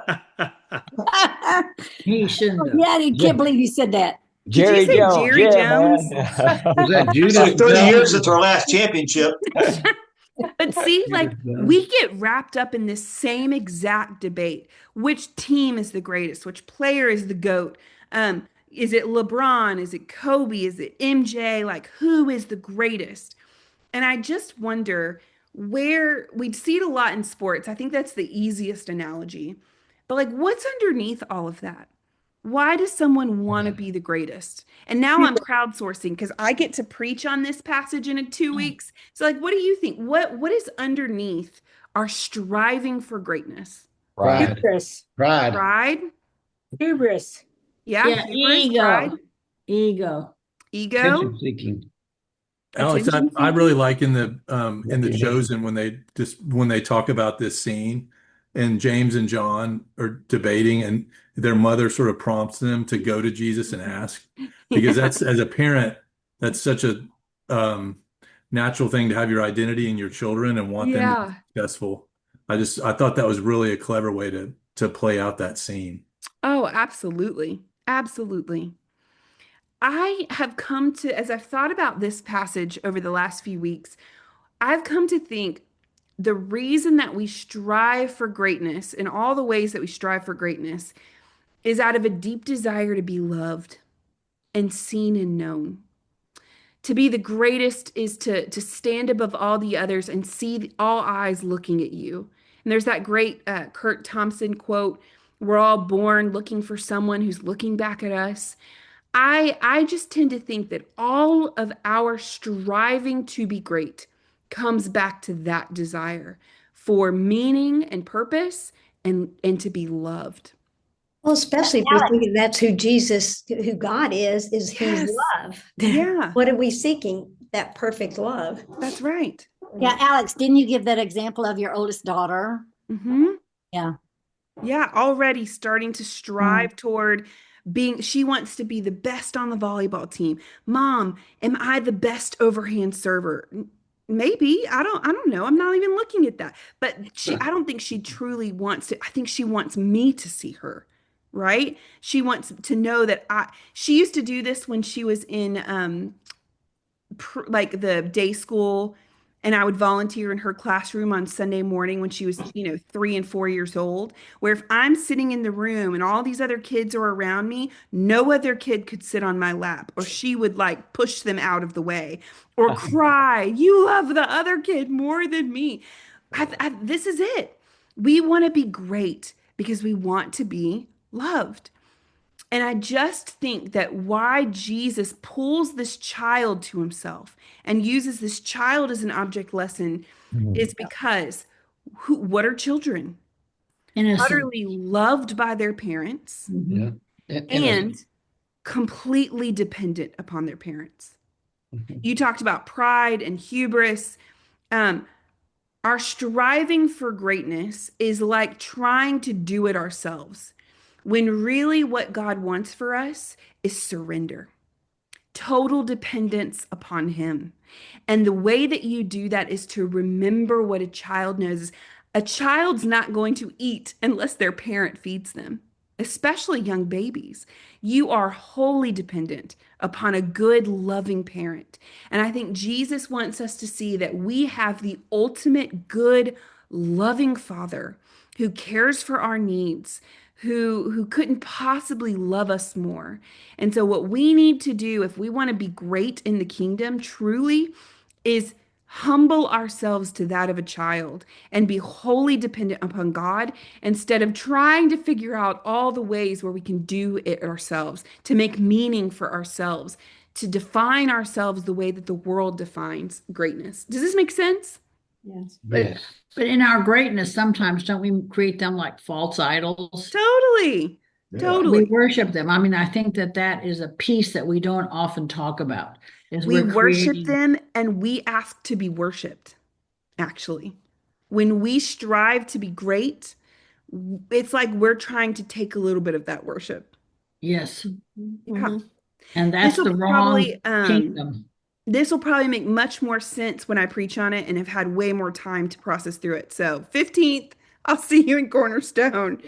He shouldn't have. Yeah, I can't believe you said that. Jerry say Jones. Jerry Jones? Was that Judas? It's like 30 Jones? years since our last championship. But see, like we get wrapped up in this same exact debate. Which team is the greatest? Which player is the GOAT? Is it LeBron? Is it Kobe? Is it MJ? Like, who is the greatest? And I just wonder where we'd see it a lot in sports. I think that's the easiest analogy. But like, what's underneath all of that? Why does someone want to be the greatest? And now I'm crowdsourcing because I get to preach on this passage in 2 weeks. So like, what do you think? What is underneath our striving for greatness? Pride. Hubris. Pride. Pride? Hubris. Yeah, Yeah, hubris, ego. pride, Ego. ego. Attention seeking. Alex, Attention I really seeking? like in the Chosen when they talk about this scene, and James and John are debating, and their mother sort of prompts them to go to Jesus and ask, because that's, as a parent, that's such a natural thing to have your identity in your children and want them to be successful. I thought that was really a clever way to play out that scene. Oh, absolutely. Absolutely. I have come to, as I've thought about this passage over the last few weeks, I've come to think the reason that we strive for greatness in all the ways that we strive for greatness is out of a deep desire to be loved and seen and known. To be the greatest is to stand above all the others and see all eyes looking at you. And there's that great Kurt Thompson quote, "We're all born looking for someone who's looking back at us." I just tend to think that all of our striving to be great comes back to that desire for meaning and purpose and to be loved. Well, especially if we're thinking that's who God is He's Yes. love. Yeah, What are we seeking? That perfect love. that's right. Yeah, Alex, didn't you give that example of your oldest daughter? Mm-hmm. Yeah. Yeah, already starting to strive toward being, she wants to be the best on the volleyball team. Mom, am I the best overhand server? Maybe. I don't know. I'm not even looking at that. But I don't think she truly wants to. I think she wants me to see her, right? She wants to know that she used to do this when she was in like the day school, and I would volunteer in her classroom on Sunday morning when she was 3 and 4 years old, where if I'm sitting in the room and all these other kids are around me, no other kid could sit on my lap, or she would like push them out of the way or cry, you love the other kid more than me. This is it. We want to be great because we want to be loved. And I just think that why Jesus pulls this child to himself and uses this child as an object lesson is because what are children? Innocent. Utterly loved by their parents Yeah. and completely dependent upon their parents. You talked about pride and hubris. Our striving for greatness is like trying to do it ourselves, when really what God wants for us is surrender, total dependence upon Him. And the way that you do that is to remember what a child knows is a child's not going to eat unless their parent feeds them, especially young babies. You are wholly dependent upon a good, loving parent. And I think Jesus wants us to see that we have the ultimate good, loving Father who cares for our needs, who couldn't possibly love us more. And so what we need to do if we want to be great in the kingdom truly is humble ourselves to that of a child and be wholly dependent upon God instead of trying to figure out all the ways where we can do it ourselves, to make meaning for ourselves, to define ourselves the way that the world defines greatness. Does this make sense? Yes. Yes. But in our greatness, sometimes don't we create them like false idols? Totally. Yeah. Totally. We worship them. I mean, I think that that is a piece that we don't often talk about. Is We we're worship creating. them and we ask to be worshiped, actually. When we strive to be great, it's like we're trying to take a little bit of that worship. Yes, Yeah. and that's This will the wrong probably kingdom. this will probably make much more sense when I preach on it and have had way more time to process through it. So 15th, I'll see you in Cornerstone.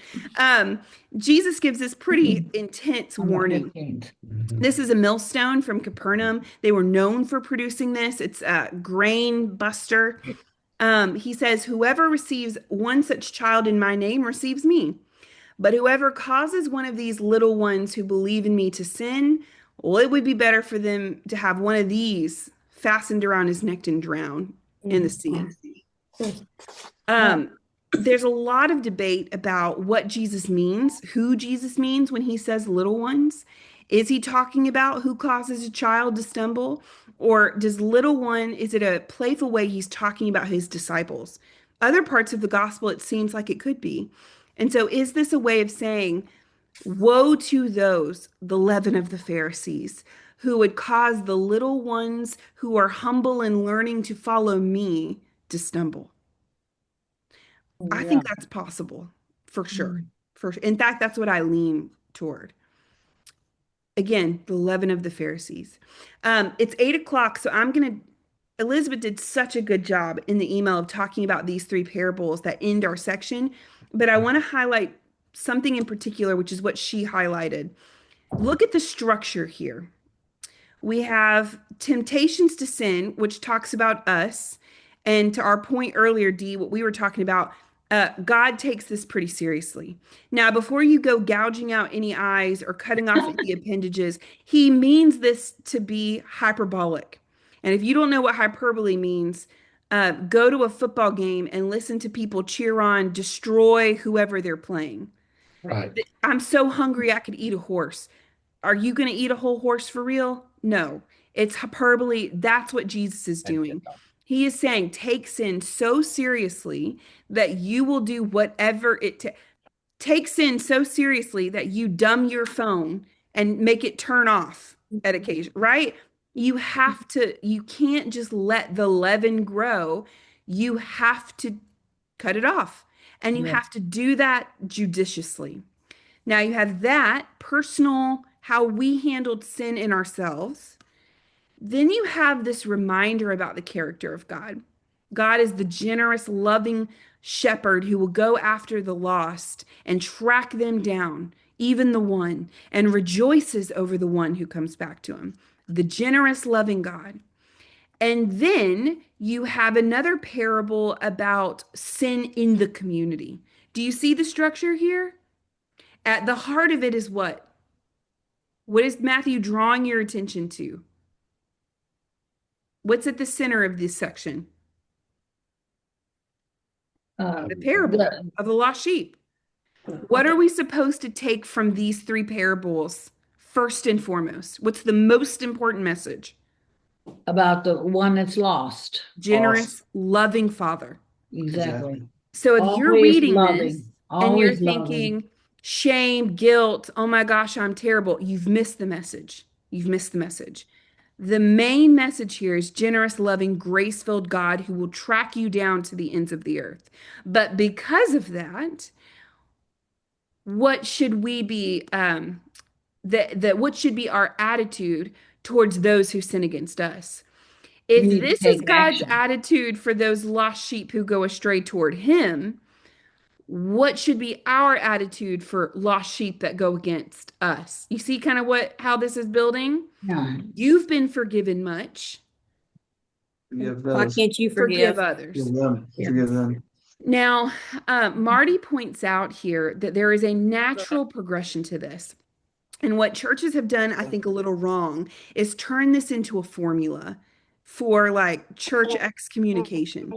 Jesus gives this pretty intense On the warning. 15th. This is a millstone from Capernaum. They were known for producing this. It's a grain buster. He says, whoever receives one such child in my name receives me. But whoever causes one of these little ones who believe in me to sin, well, it would be better for them to have one of these fastened around his neck and drown in the sea. There's a lot of debate about what Jesus means, who Jesus means when he says little ones. Is he talking about who causes a child to stumble? Or does little one, is it a playful way he's talking about his disciples? Other parts of the gospel, it seems like it could be. And so is this a way of saying, woe to those, the leaven of the Pharisees, who would cause the little ones who are humble and learning to follow me to stumble? I think that's possible for sure. In fact, that's what I lean toward. Again, the leaven of the Pharisees. It's 8 o'clock, so Elizabeth did such a good job in the email of talking about these three parables that end our section, but I want to highlight something in particular, which is what she highlighted. Look at the structure here. We have temptations to sin, which talks about us. And to our point earlier, Dee, what we were talking about, God takes this pretty seriously. Now, before you go gouging out any eyes or cutting off any appendages, he means this to be hyperbolic. And if you don't know what hyperbole means, go to a football game and listen to people cheer on, destroy whoever they're playing. Right. I'm so hungry I could eat a horse. Are you going to eat a whole horse for real? No. It's hyperbole. That's what Jesus is doing. He is saying, take sin so seriously that you will do whatever it takes. Take sin so seriously that you dumb your phone and make it turn off at occasion, right? You can't just let the leaven grow. You have to cut it off. And you Yeah. have to do that judiciously. Now you have that personal, how we handled sin in ourselves. Then you have this reminder about the character of God. God is the generous, loving shepherd who will go after the lost and track them down, even the one, and rejoices over the one who comes back to him. The generous, loving God. And then you have another parable about sin in the community. Do you see the structure here? At the heart of it is what? What is Matthew drawing your attention to? What's at the center of this section? The parable of the lost sheep. What are we supposed to take from these three parables first and foremost? What's the most important message? About the one that's lost. Generous, loving Father. Exactly. So if you're Always reading loving. this and you're Always loving. thinking shame, guilt, oh my gosh, I'm terrible, you've missed the message. You've missed the message. The main message here is generous, loving, grace-filled God who will track you down to the ends of the earth. But because of that, what should we be what should be our attitude towards those who sin against us? If need to this is take God's action. attitude for those lost sheep who go astray toward him, what should be our attitude for lost sheep that go against us? You see kind of how this is building? Yeah. You've been forgiven much. Forgive Why those. can't you Forgive forgive? others. Forgive them. Forgive them. Now, Marty points out here that there is a natural progression to this. And what churches have done, I think, a little wrong is turn this into a formula for like church excommunication.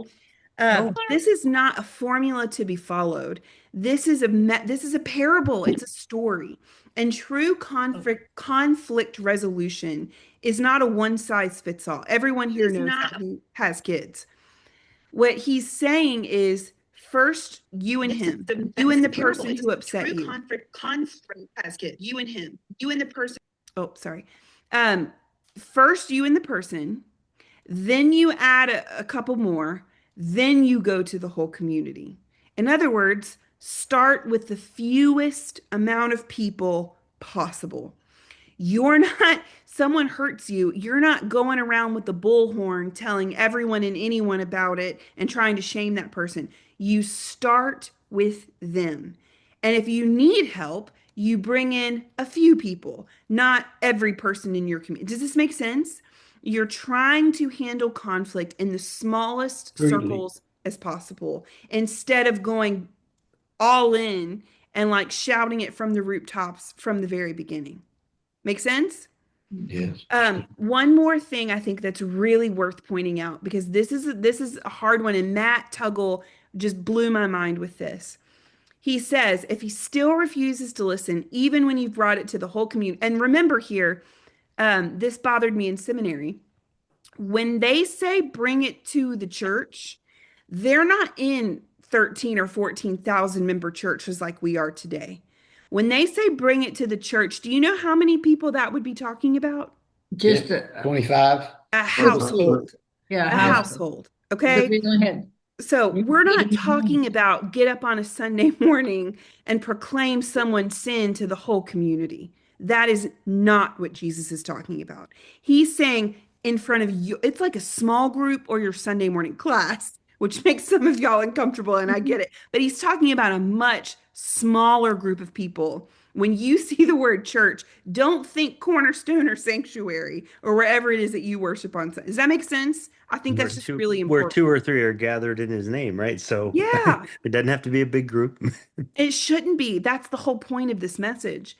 This is not a formula to be followed. This is a parable. It's a story. And true conflict resolution is not a one size fits all. Everyone here knows that who has kids. What he's saying is first you and him, you and the person who upset you. Conflict has kids. You and him, you and the person. Oh, sorry. First you and the person, then you add a couple more. Then you go to the whole community. In other words, start with the fewest amount of people possible. Someone hurts you, you're not going around with the bullhorn telling everyone and anyone about it and trying to shame that person. You start with them. And if you need help, you bring in a few people, not every person in your community. Does this make sense? You're trying to handle conflict in the smallest circles as possible instead of going all in and like shouting it from the rooftops from the very beginning. Make sense? Yes. One more thing I think that's really worth pointing out, because this is a hard one, and Matt Tuggle just blew my mind with this. He says, if he still refuses to listen, even when you've brought it to the whole community, and remember here, this bothered me in seminary. When they say bring it to the church, they're not in 13 or 14,000 member churches like we are today. When they say bring it to the church, do you know how many people that would be talking about? Just 25. A household. Yeah, A household. Okay. Go ahead. So we're not talking about get up on a Sunday morning and proclaim someone's sin to the whole community. That is not what Jesus is talking about. He's saying in front of you, it's like a small group or your Sunday morning class, which makes some of y'all uncomfortable, and I get it. But he's talking about a much smaller group of people. When you see the word church, don't think Cornerstone or Sanctuary or wherever it is that you worship on Sunday. Does that make sense? I think that's just really important. Where two or three are gathered in his name, right? So yeah, it doesn't have to be a big group. It shouldn't be. That's the whole point of this message.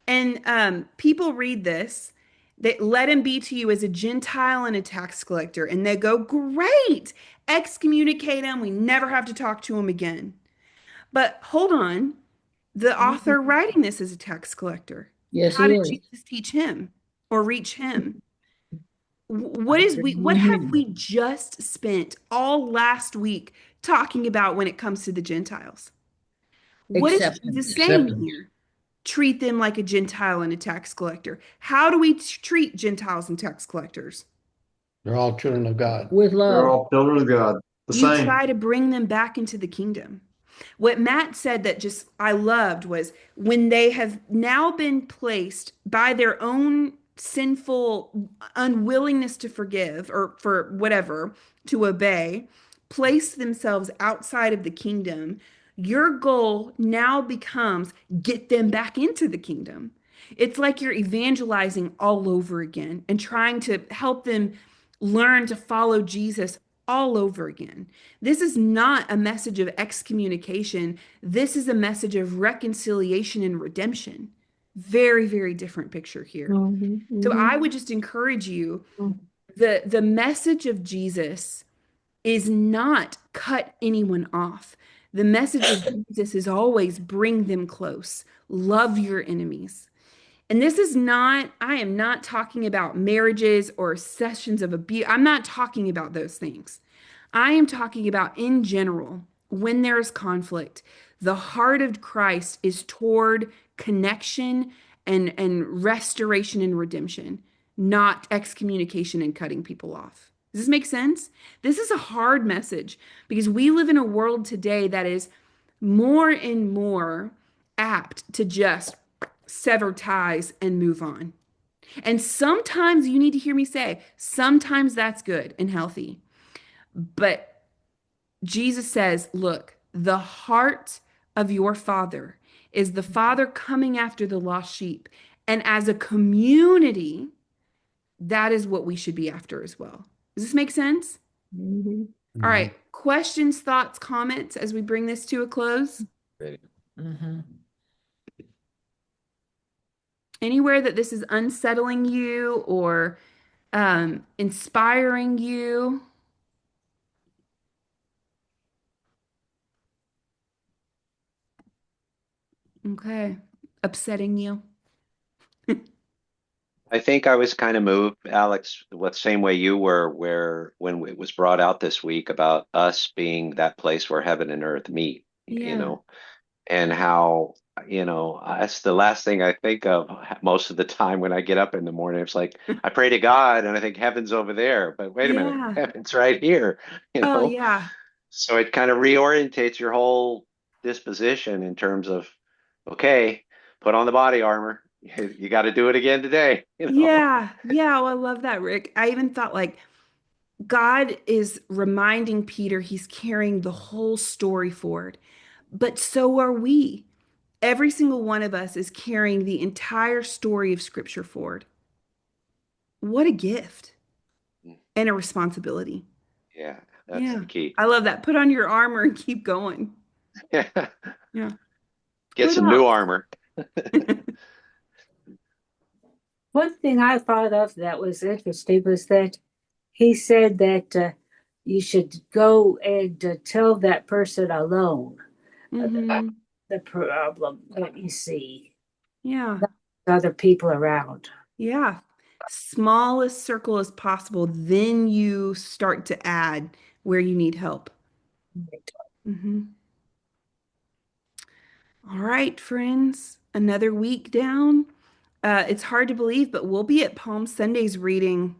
And people read this, they let him be to you as a Gentile and a tax collector. And they go, great, excommunicate him. We never have to talk to him again. But hold on. The author writing this is a tax collector. Yes, how he did is. Jesus teach him or reach him? What have we just spent all last week talking about when it comes to the Gentiles? What is Jesus saying here? Treat them like a Gentile and a tax collector. How do we treat Gentiles and tax collectors? They're all children of God. With love. They're all children of God. You try to bring them back into the kingdom. What Matt said that just I loved was when they have now been placed by their own sinful unwillingness to forgive or for whatever, to obey, place themselves outside of the kingdom, your goal now becomes get them back into the kingdom. It's like you're evangelizing all over again and trying to help them learn to follow Jesus all over again. This is not a message of excommunication. This is a message of reconciliation and redemption. Very, very different picture here. So I would just encourage you, the message of Jesus is not cut anyone off. The message of Jesus is always bring them close, love your enemies. And this is not, I am not talking about marriages or sessions of abuse. I'm not talking about those things. I am talking about in general, when there's conflict, the heart of Christ is toward connection and restoration and redemption, not excommunication and cutting people off. Does this make sense? This is a hard message because we live in a world today that is more and more apt to just sever ties and move on. And sometimes you need to hear me say, sometimes that's good and healthy. But Jesus says, look, the heart of your Father is the Father coming after the lost sheep. And as a community, that is what we should be after as well. Does this make sense? All right. Questions, thoughts, comments as we bring this to a close? Anywhere that this is unsettling you or inspiring you? Okay. Upsetting you? I think I was kind of moved, Alex, the same way you were, where when it was brought out this week about us being that place where heaven and earth meet, you know, and how, you know, that's the last thing I think of most of the time when I get up in the morning. It's like, I pray to God and I think heaven's over there, but wait a minute, heaven's right here, you know? Oh, yeah. So it kind of reorientates your whole disposition in terms of, okay, put on the body armor. You got to do it again today. You know? Yeah. Yeah. Well, I love that, Rick. I even thought like God is reminding Peter he's carrying the whole story forward, but so are we. Every single one of us is carrying the entire story of Scripture forward. What a gift and a responsibility. Yeah, that's the key. I love that. Put on your armor and keep going. Yeah. What Get some new else? armor. One thing I thought of that was interesting was that he said that you should go and tell that person alone about the problem that you see. Yeah. Other people around. Yeah. Smallest circle as possible. Then you start to add where you need help. All right, friends. Another week down. It's hard to believe, but we'll be at Palm Sunday's reading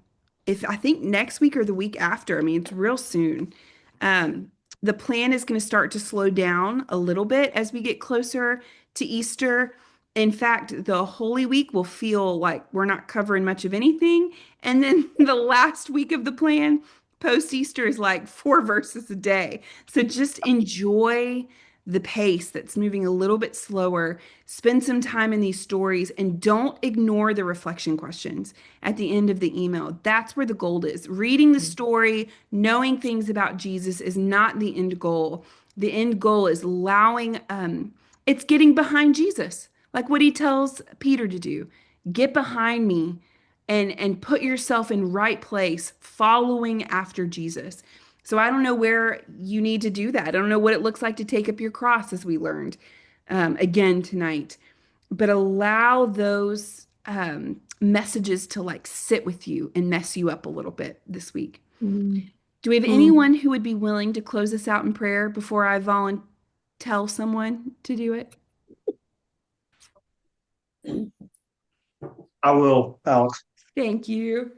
I think next week or the week after. I mean, it's real soon. The plan is going to start to slow down a little bit as we get closer to Easter. In fact, the Holy Week will feel like we're not covering much of anything. And then the last week of the plan, post-Easter, is like 4 verses a day. So just enjoy the pace that's moving a little bit slower. Spend some time in these stories and don't ignore the reflection questions at the end of the email. That's where the gold is. Reading the story, knowing things about Jesus is not the end goal. The end goal is it's getting behind Jesus, like what he tells Peter to do. Get behind me and put yourself in right place, following after Jesus. So I don't know where you need to do that. I don't know what it looks like to take up your cross, as we learned again tonight. But allow those messages to like sit with you and mess you up a little bit this week. Do we have anyone who would be willing to close us out in prayer before I tell someone to do it? I will, Alex. Thank you.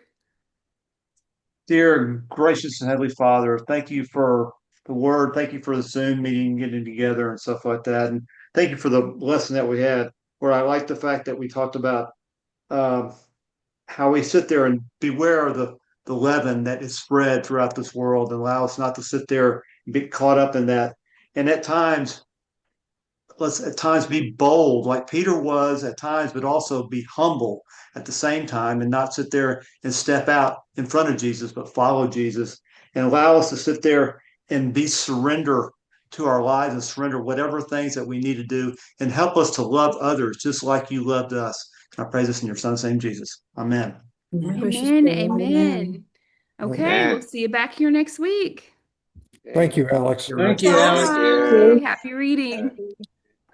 Dear gracious and heavenly Father, thank you for the word. Thank you for the Zoom meeting, getting together and stuff like that. And thank you for the lesson that we had, where I like the fact that we talked about how we sit there and beware of the leaven that is spread throughout this world, and allow us not to sit there and get caught up in that. And at times, let's at times be bold like Peter was at times, but also be humble at the same time, and not sit there and step out in front of Jesus, but follow Jesus, and allow us to sit there and be surrender to our lives, and surrender whatever things that we need to do, and help us to love others just like you loved us. And I praise this in your son's name, Jesus. Amen. Amen. Amen. Okay, Amen. we'll see you back here next week. Thank you, Alex. Thank you, Alex. Bye. Happy reading.